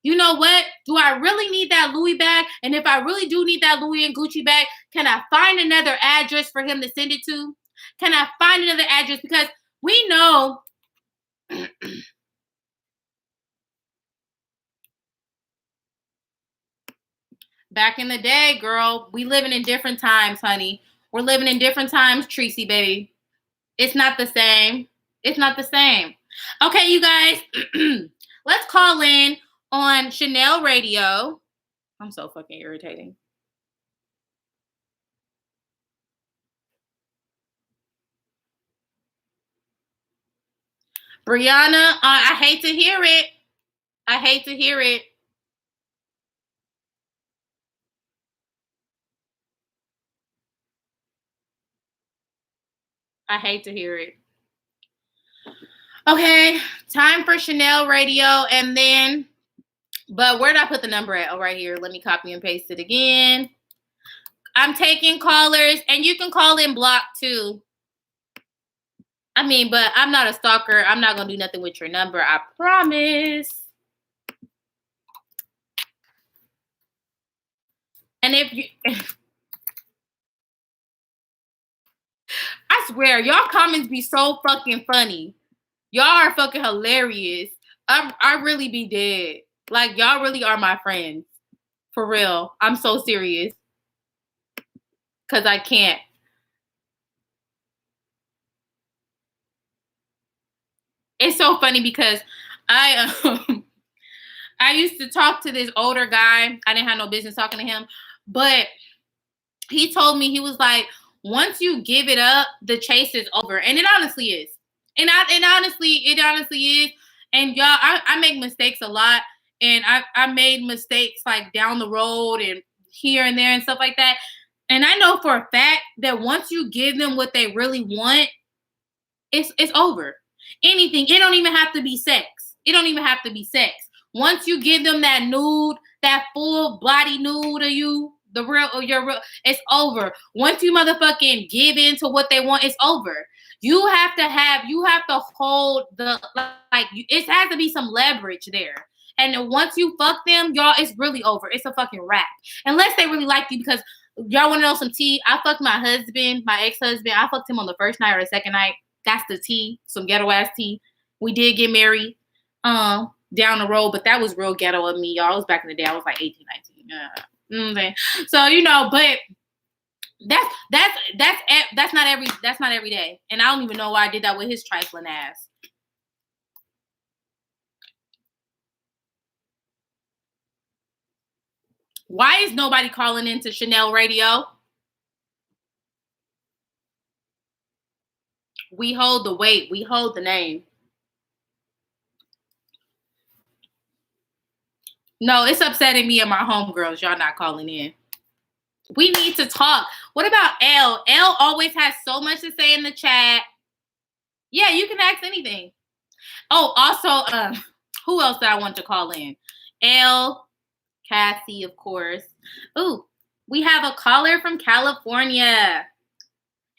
you know what? Do I really need that Louis bag? And if I really do need that Louis and Gucci bag, can I find another address for him to send it to? Can I find another address? Because we know back in the day, girl, we living in different times, honey. We're living in different times, Tracy, baby. It's not the same. It's not the same. Okay, you guys, let's call in on Chanel Radio. I'm so fucking irritating. Brianna, I hate to hear it. I hate to hear it. I hate to hear it. Okay, time for Chanel Radio, and then, but where did I put the number at? Oh, right here. Let me copy and paste it again. I'm taking callers, and you can call in block too. I mean, but I'm not a stalker. I'm not gonna do nothing with your number. I promise. And if you, I swear, y'all comments be so fucking funny. Y'all are fucking hilarious. I really be dead. Like, y'all really are my friends. For real. I'm so serious. Because I can't. It's so funny because I used to talk to this older guy. I didn't have no business talking to him. But he told me, he was like, once you give it up, the chase is over. And it honestly is. And it honestly is. And y'all, I make mistakes a lot. And I made mistakes like down the road and here and there and stuff like that. And I know for a fact that once you give them what they really want, it's over. Anything. It don't even have to be sex. It don't even have to be sex. Once you give them that nude, that full body nude of you, the real or your real, it's over. Once you motherfucking give in to what they want, it's over. You have to hold the, like, it has to be some leverage there. And once you fuck them, y'all, it's really over. It's a fucking wrap. Unless they really like you, because y'all want to know some tea. I fucked my husband, my ex-husband. I fucked him on the first night or the second night. That's the tea, some ghetto ass tea. We did get married down the road, but that was real ghetto of me, y'all. It was back in the day. I was like 18, 19. So, you know, but that's not every day. And I don't even know why I did that with his trifling ass. Why is nobody calling into Chanel Radio? We hold the weight. We hold the name. No, it's upsetting me and my homegirls. Y'all not calling in. We need to talk. What about L? L always has so much to say in the chat. Yeah, you can ask anything. Oh, also, who else did I want to call in? L, Cassie, of course. Ooh, we have a caller from California.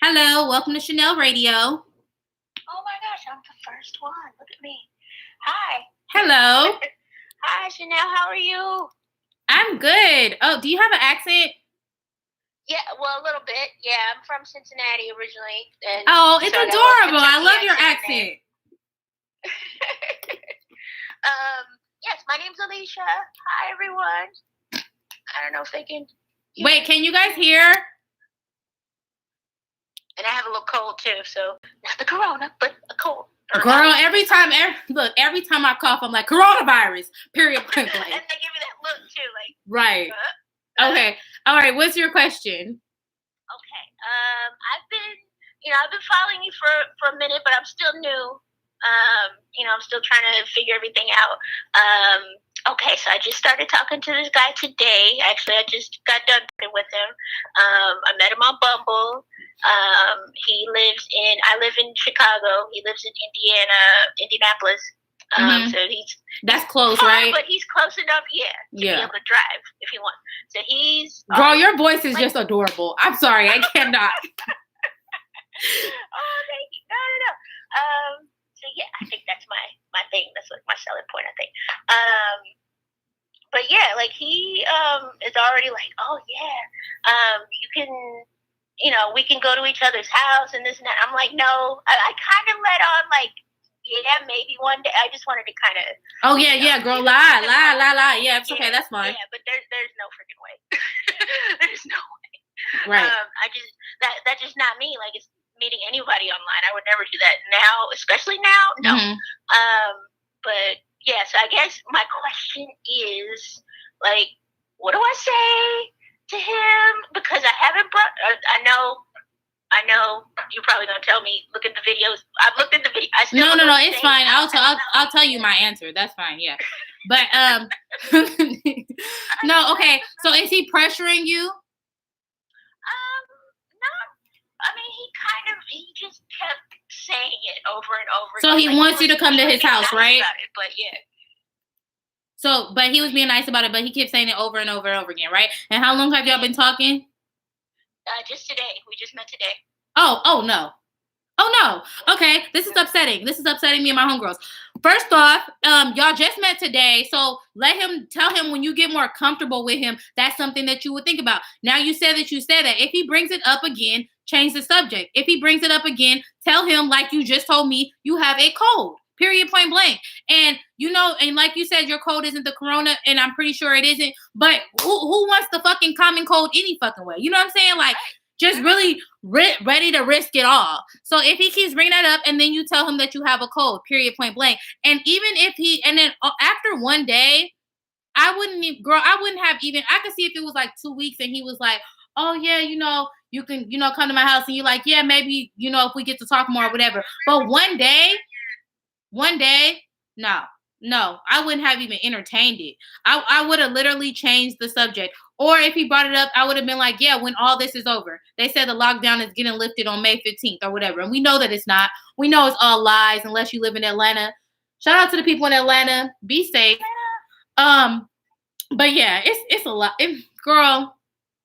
Hello, welcome to Chanel Radio. Oh my gosh, I'm the first one. Look at me. Hi. Hello. Hi, Chanel. How are you? I'm good. Oh, do you have an accent? Yeah, well, a little bit. Yeah, I'm from Cincinnati originally. And oh, it's so adorable. I love your accent. Yes, my name's Alicia. Hi, everyone. I don't know if they can. Wait, can you guys hear? And I have a little cold too, so not the corona, but a cold. Girl, every time I cough, I'm like coronavirus. Period. And they give me that look too, like. Right. Okay. All right. What's your question? Okay. I've been following you for a minute, but I'm still new. I'm still trying to figure everything out. Okay, so I just started talking to this guy today. Actually, I just got done with him. I met him on Bumble. I live in Chicago. He lives in Indianapolis. So that's close, far, right? But he's close enough, to be able to drive if he wants. So he's girl, your voice is just adorable. I'm sorry, I cannot. Oh, thank you. No. So yeah, I think that's my thing. That's like my selling point, I think. But yeah, like he is already like, oh yeah, you can, we can go to each other's house and this and that. I'm like, no, I kind of let on like, yeah, maybe one day. I just wanted to kind of. Oh yeah, girl, lie. Yeah, it's okay. That's fine. Yeah, but there's no freaking way. There's no way. Right. That's just not me. Like it's meeting anybody online. I would never do that now, especially now. No. Mm-hmm. But yeah. So I guess my question is like, what do I say to him? Because I haven't brought. I know you're probably gonna tell me. Look at the videos. I've looked at the video. No. It's fine. I'll tell you my answer. That's fine. Yeah. But no. Okay. So is he pressuring you? Not. I mean, he just kept saying it over and over. So he wants you to come to his house, right? But yeah. So, but he was being nice about it, but he kept saying it over and over and over again, right? And how long have y'all been talking? Just today. We just met today. Oh no. Okay, this is upsetting. This is upsetting me and my homegirls. First off, y'all just met today, so tell him when you get more comfortable with him, that's something that you would think about. Now you said that. If he brings it up again, change the subject. If he brings it up again, tell him like you just told me, you have a cold. Period, point blank. And and like you said, your cold isn't the corona, and I'm pretty sure it isn't. But who wants the fucking common cold any fucking way? You know what I'm saying? Like, just really ready to risk it all. So if he keeps bringing that up, and then you tell him that you have a cold, period, point blank. And even if then after one day, I wouldn't have even, I could see if it was like 2 weeks and he was like, oh yeah, you can, come to my house, and you're like, yeah, maybe, if we get to talk more or whatever. But one day, no, I wouldn't have even entertained it. I would have literally changed the subject. Or if he brought it up, I would have been like, yeah, when all this is over. They said the lockdown is getting lifted on May 15th or whatever. And we know that it's not. We know it's all lies unless you live in Atlanta. Shout out to the people in Atlanta. Be safe. But yeah, it's a lot. Girl,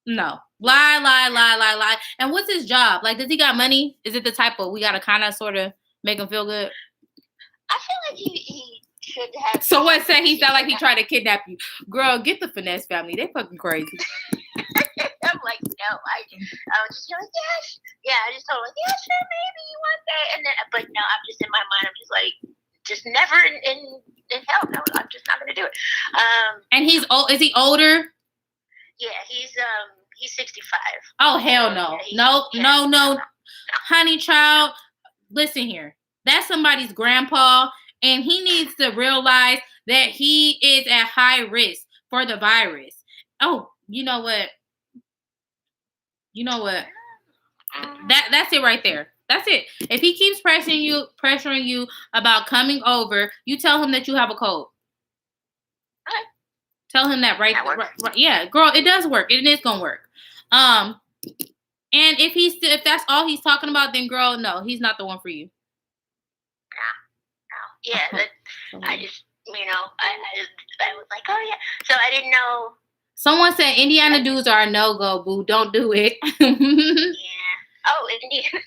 no. Lie. And what's his job? Like, does he got money? Is it the type of we got to kind of sort of make him feel good? I feel like he should have. So what say he sound like he tried to kidnap you? Girl, get the Finesse family. They fucking crazy. I'm like, no. I was just like, yes. Yeah, I just told him, like, yeah, sure, maybe you want that. And then, but no, I'm just in my mind, I'm just like, just never in hell. No, I'm just not going to do it. And he's old. Is he older? Yeah, he's 65. Oh, hell no. No. Honey child, listen here. That's somebody's grandpa, and he needs to realize that he is at high risk for the virus. Oh, You know what? You know what? That's it right there. That's it. If he keeps pressuring you about coming over, you tell him that you have a cold. Okay. Tell him that right, yeah, girl, it does work. It is gonna work. And if that's all he's talking about, then girl, no, he's not the one for you. No. Yeah, I just, I was like, oh yeah. So I didn't know. Someone said Indiana dudes are a no-go, boo. Don't do it. Yeah. Oh, Indiana.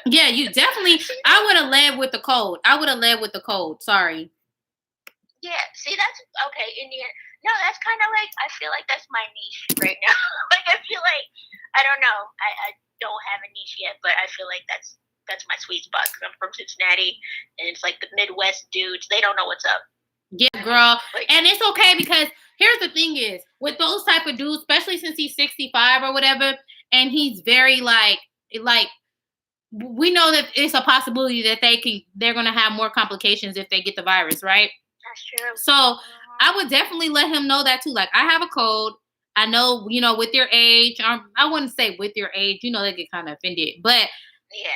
Yeah, you definitely. I would have led with the cold. Sorry. Yeah. See, that's okay. Indiana. No, that's kind of like, I feel like that's my niche right now. Like, I feel like, I don't know. I don't have a niche yet, but I feel like that's my sweet spot because I'm from Cincinnati, and it's like the Midwest dudes. They don't know what's up. Yeah, girl. And it's okay because here's the thing is, with those type of dudes, especially since he's 65 or whatever, and he's very like, we know that it's a possibility that they're going to have more complications if they get the virus, right? That's true. So I would definitely let him know that too. Like, I have a cold. I know, with your age, I wouldn't say with your age, they get kind of offended, but yeah,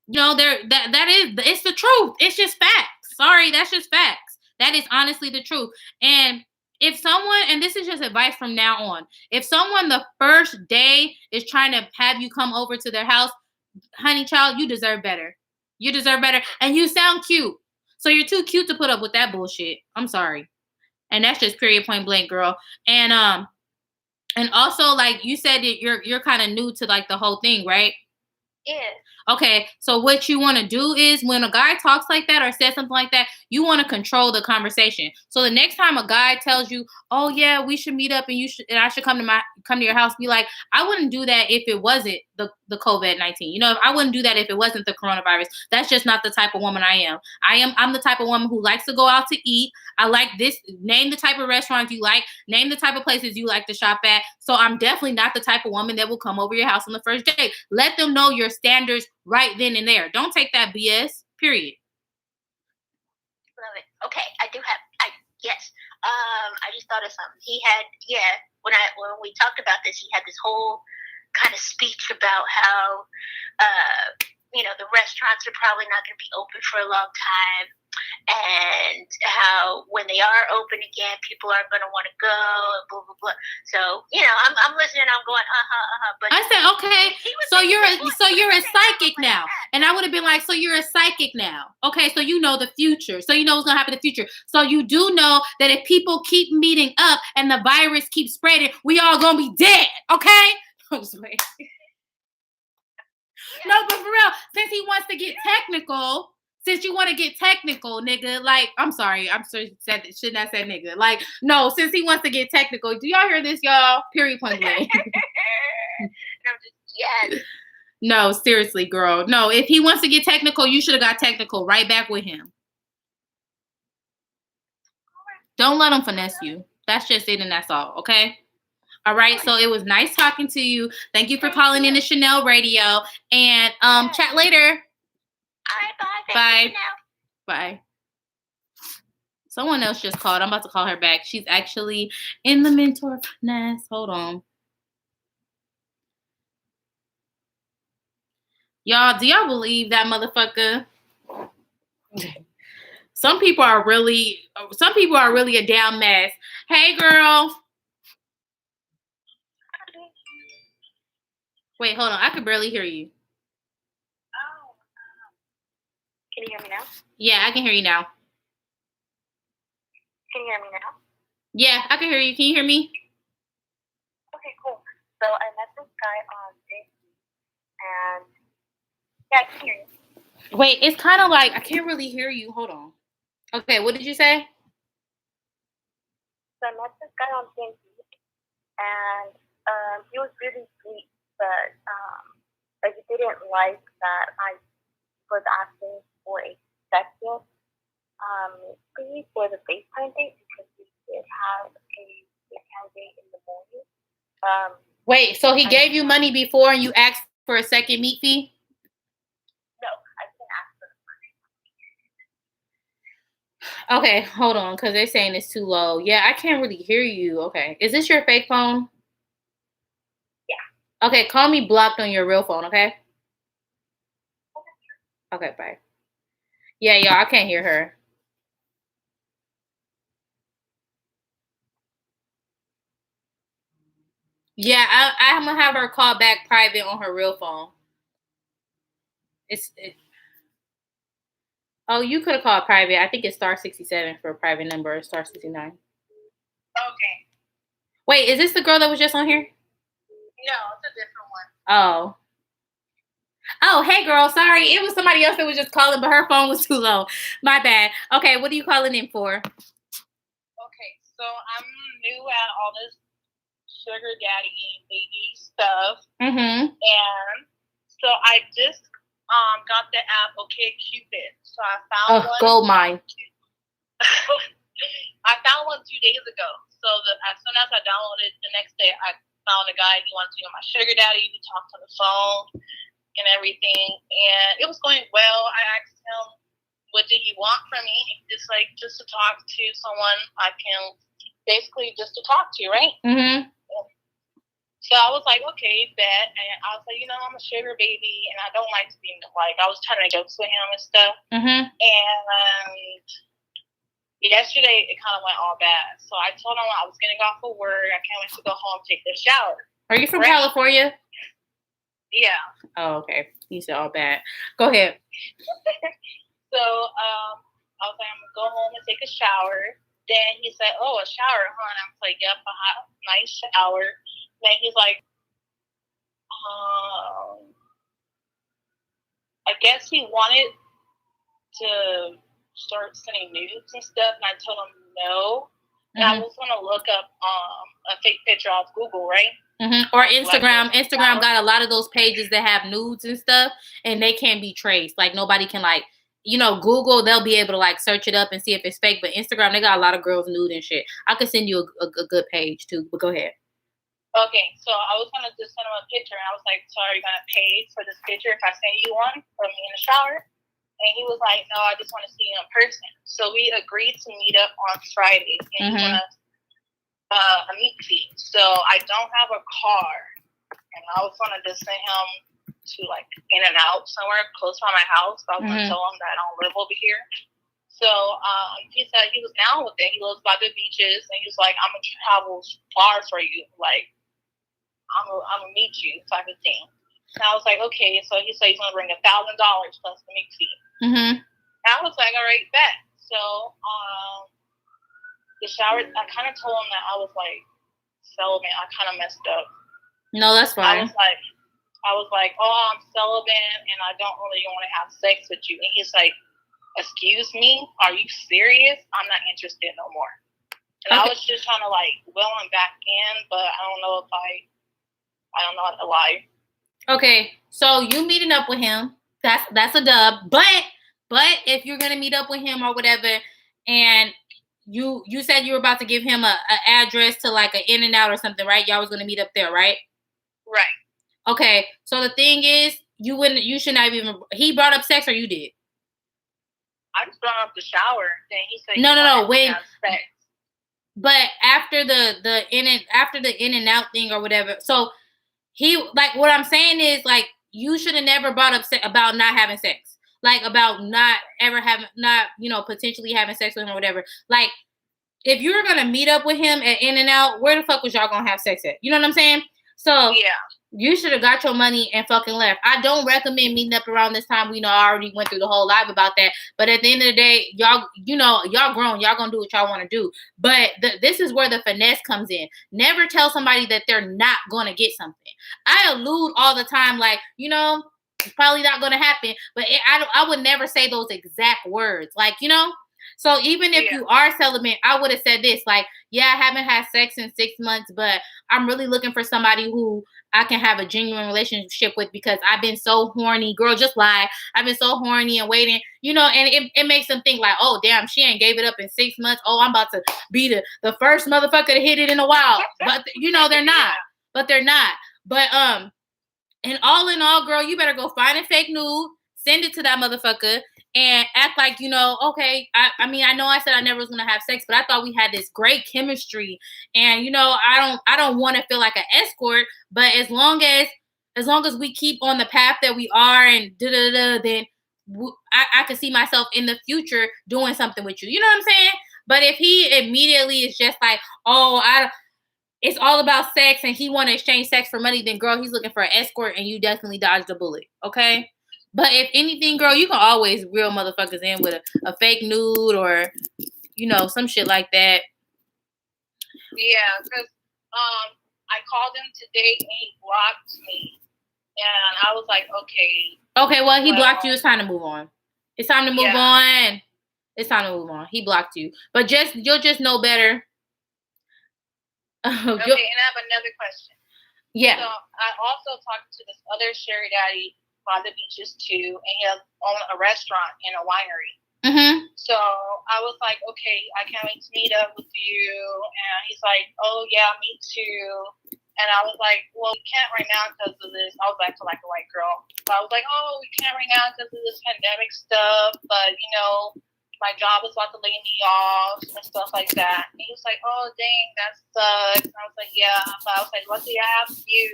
it's the truth. It's just facts. Sorry, that's just facts. That is honestly the truth. And if someone, and this is just advice from now on, if someone the first day is trying to have you come over to their house, honey child, you deserve better. You deserve better. And you sound cute. So you're too cute to put up with that bullshit. I'm sorry. And that's just period point blank, girl. And also, like you said, that you're kind of new to like the whole thing, right? Yeah. Okay, so what you want to do is when a guy talks like that or says something like that, you want to control the conversation. So the next time a guy tells you, "Oh yeah, we should meet up and I should come to your house," be like, "I wouldn't do that if it wasn't the COVID-19. I wouldn't do that if it wasn't the coronavirus. That's just not the type of woman I am. I'm the type of woman who likes to go out to eat. I like this. Name the type of restaurants you like. Name the type of places you like to shop at. So I'm definitely not the type of woman that will come over your house on the first date. Let them know your standards right then and there. Don't take that BS. Period. Love it. Okay, yes. I just thought of something. He had, when we talked about this, he had this whole kind of speech about how, the restaurants are probably not going to be open for a long time, and how when they are open again, people aren't going to want to go, and blah blah blah. So I'm listening. I'm going, But I said, okay. So you're a psychic now, and I would have been like, so you're a psychic now. Okay, so you know the future. So you know what's going to happen in the future. So you do know that if people keep meeting up and the virus keeps spreading, we all going to be dead. Okay. No, but for real, since he wants to get technical, since you want to get technical, nigga, like, I'm sorry, shouldn't I say nigga? Like, no, since he wants to get technical, do y'all hear this, y'all? Period point blank. Yes. No, seriously, girl. No, if he wants to get technical, you should have got technical right back with him. Don't let him finesse you. That's just it, and that's all, okay? All right, so it was nice talking to you. Thank you for calling in to Chanel Radio. And chat later. All right, bye. Bye. Someone else just called. I'm about to call her back. She's actually in the mentor finesse. Hold on. Y'all, do y'all believe that motherfucker? Some people are really a damn mess. Hey, girl. Wait, hold on. I could barely hear you. Oh. Can you hear me now? Yeah, I can hear you now. Can you hear me now? Yeah, I can hear you. Can you hear me? Okay, cool. So I met this guy on Facebook, and yeah, I can hear you. Wait, it's kind of like I can't really hear you. Hold on. Okay, what did you say? So I met this guy on Facebook, and he was really sweet, but he didn't like that I was asking for a second fee for the FaceTime date because we did have a FaceTime date in the morning. Wait, so he gave you money before and you asked for a second meet fee? No, I didn't ask for the Okay, hold on, because they're saying it's too low. Yeah, I can't really hear you. Okay. Is this your fake phone? Okay, call me blocked on your real phone, okay? Okay, bye. Yeah, y'all, I can't hear her. Yeah, I'm gonna have her call back private on her real phone. Oh, you could have called private. I think it's *67 for a private number, or *69. Okay. Wait, is this the girl that was just on here? No, it's a different one. Oh. Oh, hey girl, sorry. It was somebody else that was just calling, but her phone was too low. My bad. Okay, what are you calling in for? Okay, so I'm new at all this sugar daddy baby stuff. Mm-hmm. And so I just got the app OkCupid. So I found one. Gold mine. I found one 2 days ago. So as soon as I downloaded, the next day I found a guy. He wanted to be my sugar daddy. We talked on the phone and everything, and it was going well. I asked him, what did he want from me? Just to talk to someone I can, basically just to talk to, right? Mm-hmm. So I was like, okay, bet. And I was like, I'm a sugar baby, and I don't like to be, I was trying to jokes with him and stuff. Mm-hmm. And yesterday, it kind of went all bad. So I told him I was getting off of work. I can't wait to go home, take the shower. Are you from California? Yeah. Oh, okay. You said all bad. Go ahead. So I was like, I'm going to go home and take a shower. Then he said, oh, a shower, huh? And I was like, yep, a hot, nice shower. Then he's like, I guess he wanted to start sending nudes and stuff. And I told him no. And I was going to look up a fake picture off Google, right? Mm-hmm. Or Instagram. Instagram got a lot of those pages that have nudes and stuff, and they can't be traced. Like, nobody can, Google, they'll be able to, search it up and see if it's fake. But Instagram, they got a lot of girls nude and shit. I could send you a good page, too. But go ahead. Okay, so I was going to just send him a picture, and I was like, so are you going to pay for this picture if I send you one from me in the shower? And he was like, no, I just want to see you in person. So we agreed to meet up on Friday, and he wanted a meet fee. So I don't have a car, and I was going to just send him to in and out somewhere close by my house. So I was going to tell him that I don't live over here. So he said he was down with it. He lives by the beaches, and he was like, I'm going to travel far for you. I'm going to meet you type of thing. And I was like, okay. So he said he's going to bring $1,000 plus the meet fee. Mm-hmm. And I was like, all right, bet. So the shower, I kind of told him that I was celibate. I kind of messed up. No, that's fine. I was like, oh, I'm celibate and I don't really want to have sex with you. And he's like, excuse me, are you serious? I'm not interested no more. And I was just trying to will him back in, but I don't know how to lie. Okay, so you meeting up with him? That's a dub. But if you're gonna meet up with him or whatever, and you said you were about to give him a address to an In-N-Out or something, right? Y'all was gonna meet up there, right? Right. Okay. So the thing is, you should not even. He brought up sex, or you did? I just brought up the shower. Then he said, no. When, sex. But after the In-N-Out thing or whatever, so he what I'm saying is you should have never brought up about not having sex. About not ever having, potentially having sex with him or whatever. If you were going to meet up with him at In-N-Out, where the fuck was y'all going to have sex at? You know what I'm saying? So, yeah. You should have got your money and fucking left. I don't recommend meeting up around this time. I already went through the whole live about that. But at the end of the day, y'all grown. Y'all going to do what y'all want to do. But this is where the finesse comes in. Never tell somebody that they're not going to get something. I allude all the time, it's probably not going to happen. But I would never say those exact words. So even if you are celibate, I would have said this, I haven't had sex in 6 months, but I'm really looking for somebody who I can have a genuine relationship with because I've been so horny. Girl, just lie. I've been so horny and waiting, and it makes them think oh, damn, she ain't gave it up in 6 months. Oh, I'm about to be the first motherfucker to hit it in a while. But, they're not. But they're not. But, and all in all, girl, you better go find a fake nude. send it to that motherfucker and act like, okay, I mean, I know I said I never was gonna have sex, but I thought we had this great chemistry, and I don't want to feel like an escort, but as long as we keep on the path that we are and then I can see myself in the future doing something with you. You know what I'm saying? But if he immediately is just like, oh, it's all about sex and he want to exchange sex for money, then girl, he's looking for an escort and you definitely dodged a bullet. Okay? But if anything, girl, you can always reel motherfuckers in with a fake nude or, some shit like that. Yeah, because I called him today and he blocked me. And I was like, okay. Okay, well, he blocked you. It's time to move on. It's time to move on. It's time to move on. He blocked you. But you'll just know better. Okay, and I have another question. Yeah. So I also talked to this other sugar daddy by the beaches too, and he has owned a restaurant and a winery. Mm-hmm. So I was like, okay, I can't wait to meet up with you. And he's like, oh yeah, me too. And I was like, well, we can't right now because of this. I was acting like a white girl. So I was like, oh, we can't right now because of this pandemic stuff. But my job is about to lay me off and stuff like that. And he was like, oh, dang, that sucks. And I was like, yeah. But I was like, luckily I have you.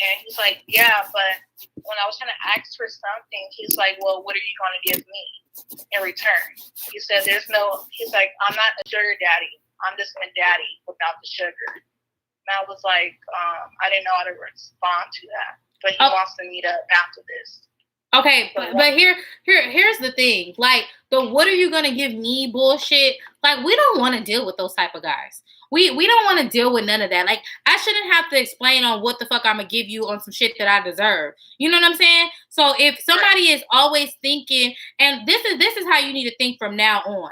And he's like, yeah. But when I was trying to ask for something, he's like, well, what are you going to give me in return? He said, he's like, I'm not a sugar daddy. I'm just a daddy without the sugar. And I was like, I didn't know how to respond to that. But he wants to meet up after this. Okay, but here's the thing. Like, the what are you gonna give me bullshit? Like, we don't want to deal with those type of guys. We don't want to deal with none of that. Like, I shouldn't have to explain on what the fuck I'm gonna give you on some shit that I deserve. You know what I'm saying? So if somebody is always thinking, and this is how you need to think from now on.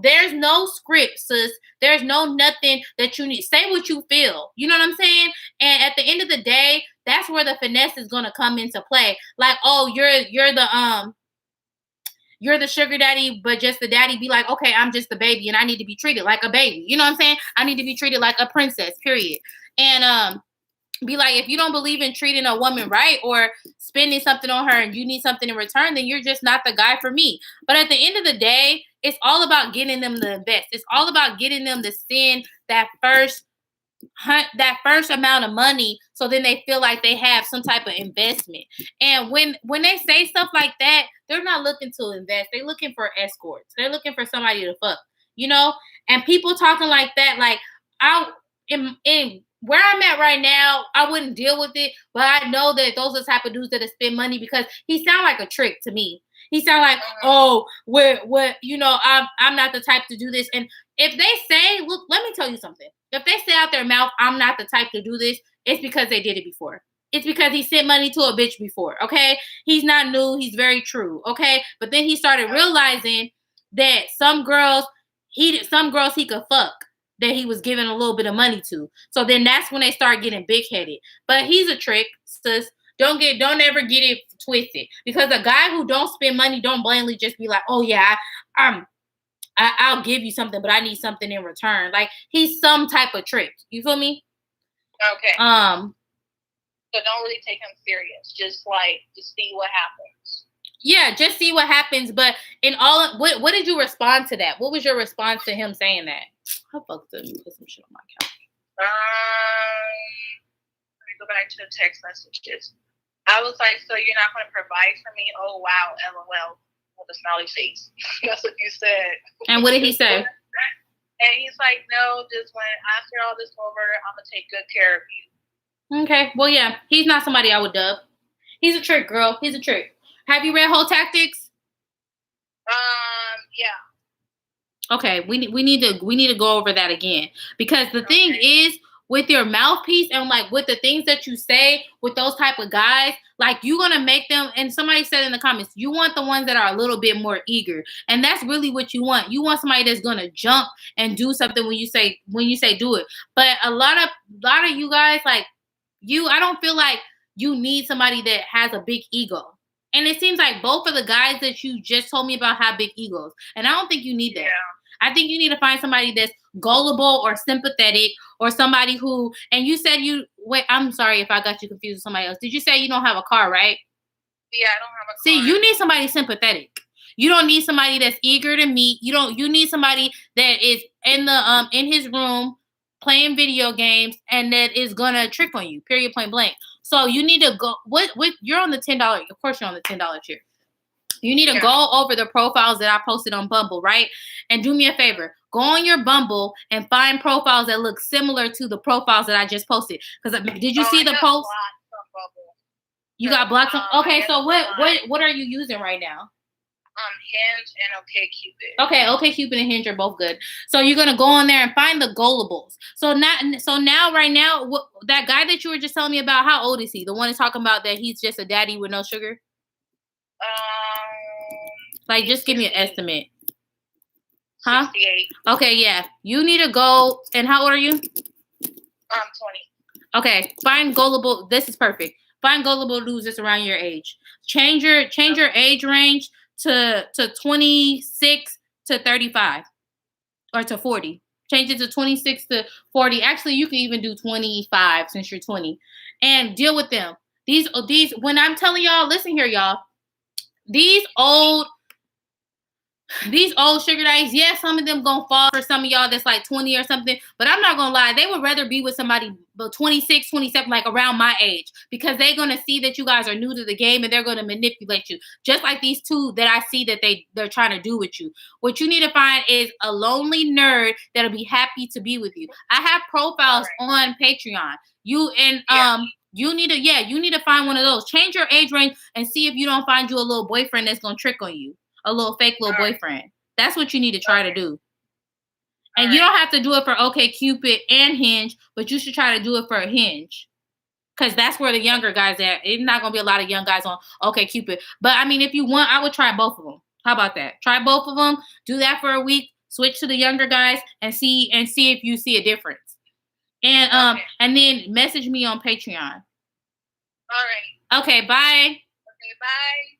There's no script, sis. There's no nothing that you need. Say what you feel. You know what I'm saying? And at the end of the day, that's where the finesse is gonna come into play. Like, oh, you're the sugar daddy, but just the daddy be like, okay, I'm just the baby and I need to be treated like a baby. You know what I'm saying? I need to be treated like a princess, period. And be like, if you don't believe in treating a woman right or spending something on her and you need something in return, then you're just not the guy for me. But at the end of the day, it's all about getting them to invest. It's all about getting them to spend that first amount of money, so then they feel like they have some type of investment. And when they say stuff like that, they're not looking to invest. They're looking for escorts. They're looking for somebody to fuck, and people talking like that, like, in where I'm at right now, I wouldn't deal with it, but I know that those are the type of dudes that spend money, because he sound like a trick to me. He sound like, oh, what, I'm not the type to do this. And if they say, look, let me tell you something. If they say out their mouth, I'm not the type to do this, it's because they did it before. It's because he sent money to a bitch before, okay? He's not new. He's very true, okay? But then he started realizing that some girls he could fuck, that he was giving a little bit of money to. So then that's when they start getting big-headed. But he's a trick, sis. Don't ever get it twisted. Because a guy who don't spend money don't blindly just be like, oh yeah, I'll give you something, but I need something in return. Like, he's some type of trick. You feel me? Okay. So don't really take him serious. Just see what happens. Yeah, just see what happens. But what did you respond to that? What was your response to him saying that? I fucked up. Put some shit on my couch. Let me go back to the text messages. I was like, so you're not going to provide for me? Oh, wow, LOL. With a smiley face. That's what you said. And what did he say? And he's like, no, just after all this over, I'm going to take good care of you. Okay. Well, yeah, he's not somebody I would dub. He's a trick, girl. He's a trick. Have you read Whole Tactics? Yeah. Okay, we need to go over that again, because the thing is, with your mouthpiece and like with the things that you say with those type of guys, like, you're gonna make them. And somebody said in the comments, you want the ones that are a little bit more eager, and that's really what you want. You want somebody that's gonna jump and do something when you say do it. But a lot of you guys, like you, I don't feel like you need somebody that has a big ego. And it seems like both of the guys that you just told me about have big egos, and I don't think you need that. Yeah. I think you need to find somebody that's gullible or sympathetic, or somebody who, and you said I'm sorry if I got you confused with somebody else. Did you say you don't have a car, right? Yeah, I don't have a See, car. you need somebody sympathetic. You don't need somebody that's eager to meet. You need somebody that is in his room playing video games and that is gonna trick on you. Period, point blank. So you need to go. What you're on the $10. Of course, you're on the $10 tier. You need to go over the profiles that I posted on Bumble, right? And do me a favor. Go on your Bumble and find profiles that look similar to the profiles that I just posted. Because did you see the post? You got blocked on. Okay, so what are you using right now? Hinge and OkCupid. Okay, OkCupid and Hinge are both good. So you're gonna go on there and find the goalables. So now right now, that guy that you were just telling me about, how old is he? The one that's talking about that he's just a daddy with no sugar. Like, just give me an estimate. Huh? 68. Okay, yeah. You need to go. And how old are you? 20. Okay, find gullible. This is perfect. Find gullible dudes that's around your age. Change your age range to 26 to 35 or to 40. Change it to 26 to 40. Actually, you can even do 25 since you're 20 and deal with them. These when I'm telling y'all, listen here, y'all. These old sugar daddies, yeah, some of them gonna fall for some of y'all that's like 20 or something, but I'm not gonna lie, they would rather be with somebody 26, 27, like around my age, because they're gonna see that you guys are new to the game and they're gonna manipulate you, just like these two that I see that they're trying to do with you. What you need to find is a lonely nerd that'll be happy to be with you. I have profiles on Patreon. You need to find one of those. Change your age range and see if you don't find you a little boyfriend that's gonna trick on you. A little fake little boyfriend. That's what you need to try to do. And you don't have to do it for OkCupid and Hinge, but you should try to do it for a Hinge. Because that's where the younger guys are. It's not going to be a lot of young guys on OkCupid. But, I mean, if you want, I would try both of them. How about that? Try both of them. Do that for a week. Switch to the younger guys and see if you see a difference. And and then message me on Patreon. All right. Okay, bye. Okay, bye.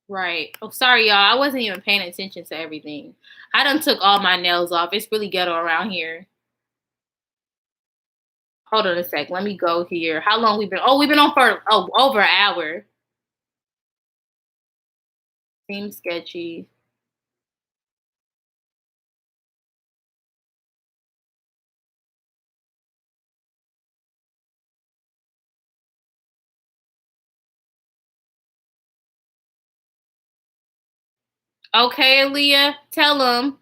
Right. Oh, sorry, y'all. I wasn't even paying attention to everything. I done took all my nails off. It's really ghetto around here. Hold on a sec. Let me go here. How long we been? Oh, we've been on for over an hour. Seems sketchy. Okay, Aaliyah, tell them.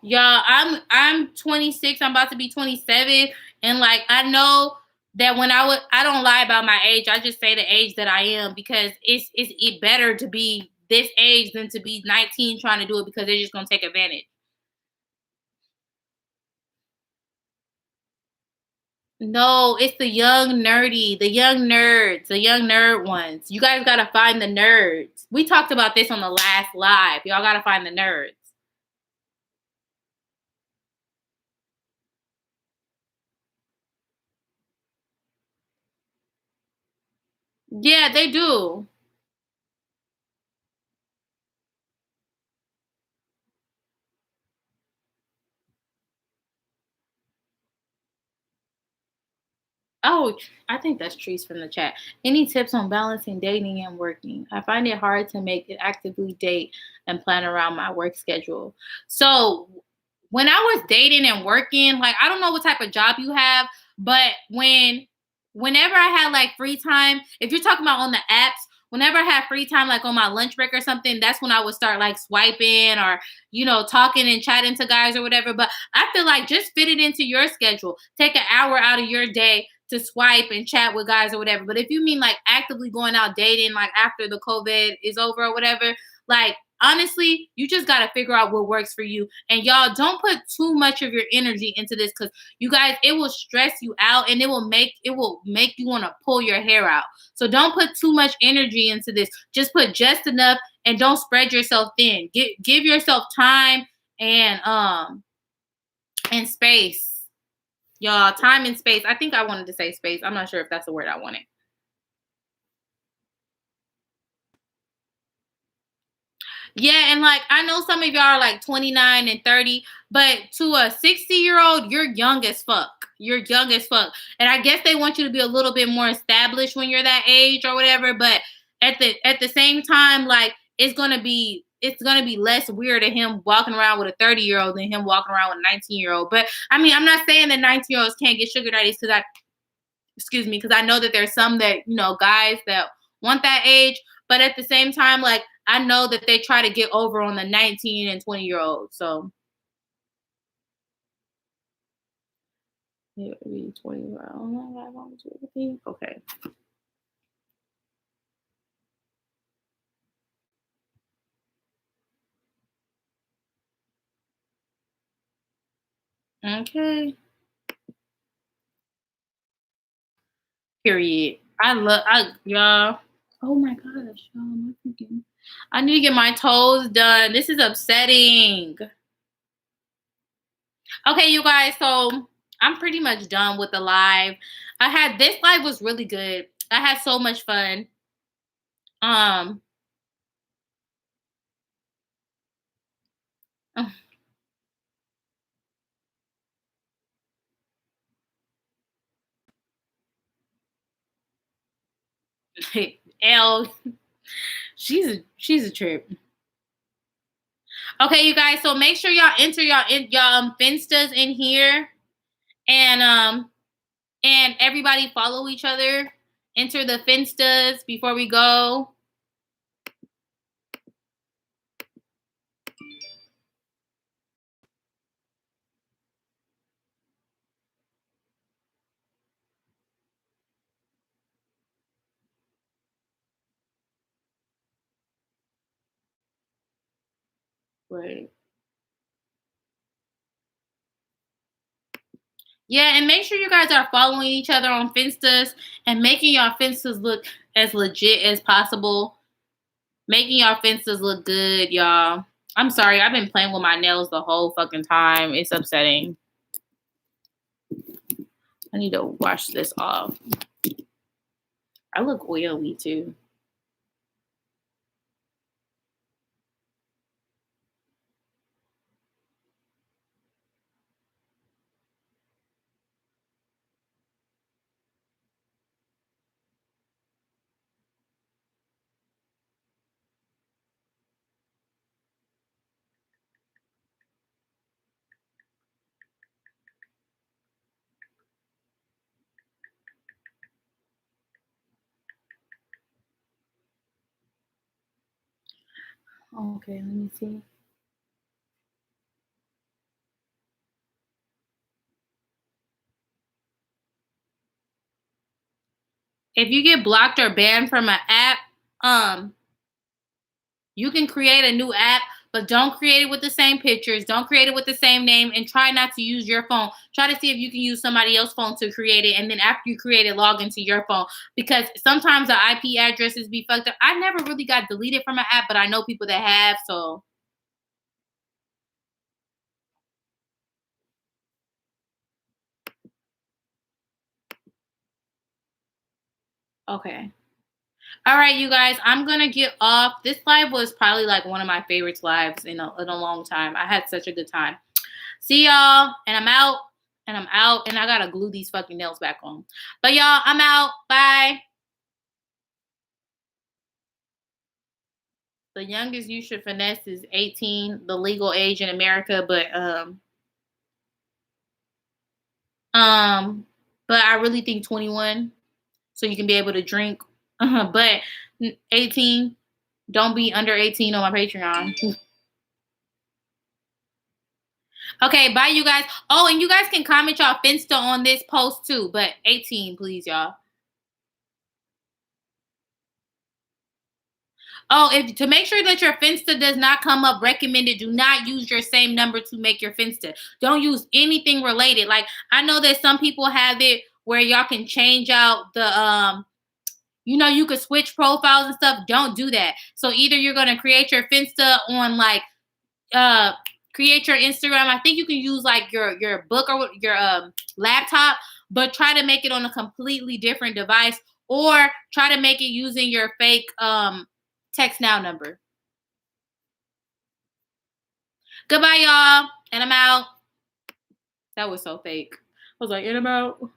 Y'all, I'm 26. I'm about to be 27, and like I know that when I don't lie about my age. I just say the age that I am because it's better to be this age than to be 19 trying to do it because they're just gonna take advantage. No, it's the young nerdy, the young nerds, the young nerd ones. You guys gotta find the nerds. We talked about this on the last live. Y'all gotta find the nerds. Yeah, they do. Oh, I think that's Trees from the chat. Any tips on balancing dating and working? I find it hard to make it actively date and plan around my work schedule. So when I was dating and working, like I don't know what type of job you have, but whenever I had like free time, if you're talking about on the apps, whenever I had free time, like on my lunch break or something, that's when I would start like swiping or, talking and chatting to guys or whatever. But I feel like just fit it into your schedule. Take an hour out of your day to swipe and chat with guys or whatever. But if you mean like actively going out dating, like after the COVID is over or whatever, like honestly, you just got to figure out what works for you. And y'all don't put too much of your energy into this because you guys, it will stress you out and it will make you want to pull your hair out. So don't put too much energy into this. Just put just enough and don't spread yourself thin. Give yourself time and space. Y'all, time and space. I think I wanted to say space. I'm not sure if that's the word I wanted. Yeah, and like I know some of y'all are like 29 and 30, but to a 60-year-old, you're young as fuck. You're young as fuck. And I guess they want you to be a little bit more established when you're that age or whatever, but at the same time, like it's gonna be less weird to him walking around with a 30-year-old than him walking around with a 19-year-old. But I mean, I'm not saying that 19-year-olds can't get sugar daddies because I know that there's some that, guys that want that age, but at the same time, like I know that they try to get over on the 19 and 20-year-olds. So yeah, 20. Okay. Okay. Period. Y'all. Oh my gosh, y'all. I need to get my toes done. This is upsetting. Okay, you guys. So I'm pretty much done with the live. This live was really good. I had so much fun. Um. L. She's a trip. Okay, you guys. So make sure y'all enter y'all finstas in here, and everybody follow each other. Enter the finstas before we go. Right. Yeah, and make sure you guys are following each other on finstas and making your finstas look as legit as possible. Making your finstas look good, y'all. I'm sorry, I've been playing with my nails the whole fucking time. It's upsetting. I need to wash this off. I look oily too. Okay, let me see. If you get blocked or banned from an app, you can create a new app, but don't create it with the same pictures. Don't create it with the same name, and try not to use your phone. Try to see if you can use somebody else's phone to create it, and then after you create it, log into your phone, because sometimes the IP addresses be fucked up. I never really got deleted from an app, but I know people that have. So okay. All right, you guys, I'm gonna get off. This live was probably like one of my favorite lives in a long time. I had such a good time. See y'all, and I'm out, and I gotta glue these fucking nails back on. But y'all, I'm out. Bye. The youngest you should finesse is 18, the legal age in America, but I really think 21, so you can be able to drink. But 18, don't be under 18 on my Patreon. Okay, bye, you guys. Oh, and you guys can comment y'all Finsta on this post too, but 18, please, y'all. Oh, to make sure that your Finsta does not come up recommended, do not use your same number to make your Finsta. Don't use anything related. Like, I know that some people have it where y'all can change out the you could switch profiles and stuff. Don't do that. So either you're gonna create your Finsta on like create your Instagram. I think you can use like your book or your laptop, but try to make it on a completely different device, or try to make it using your fake text now number. Goodbye, y'all. And I'm out. That was so fake. I was like, and I'm out.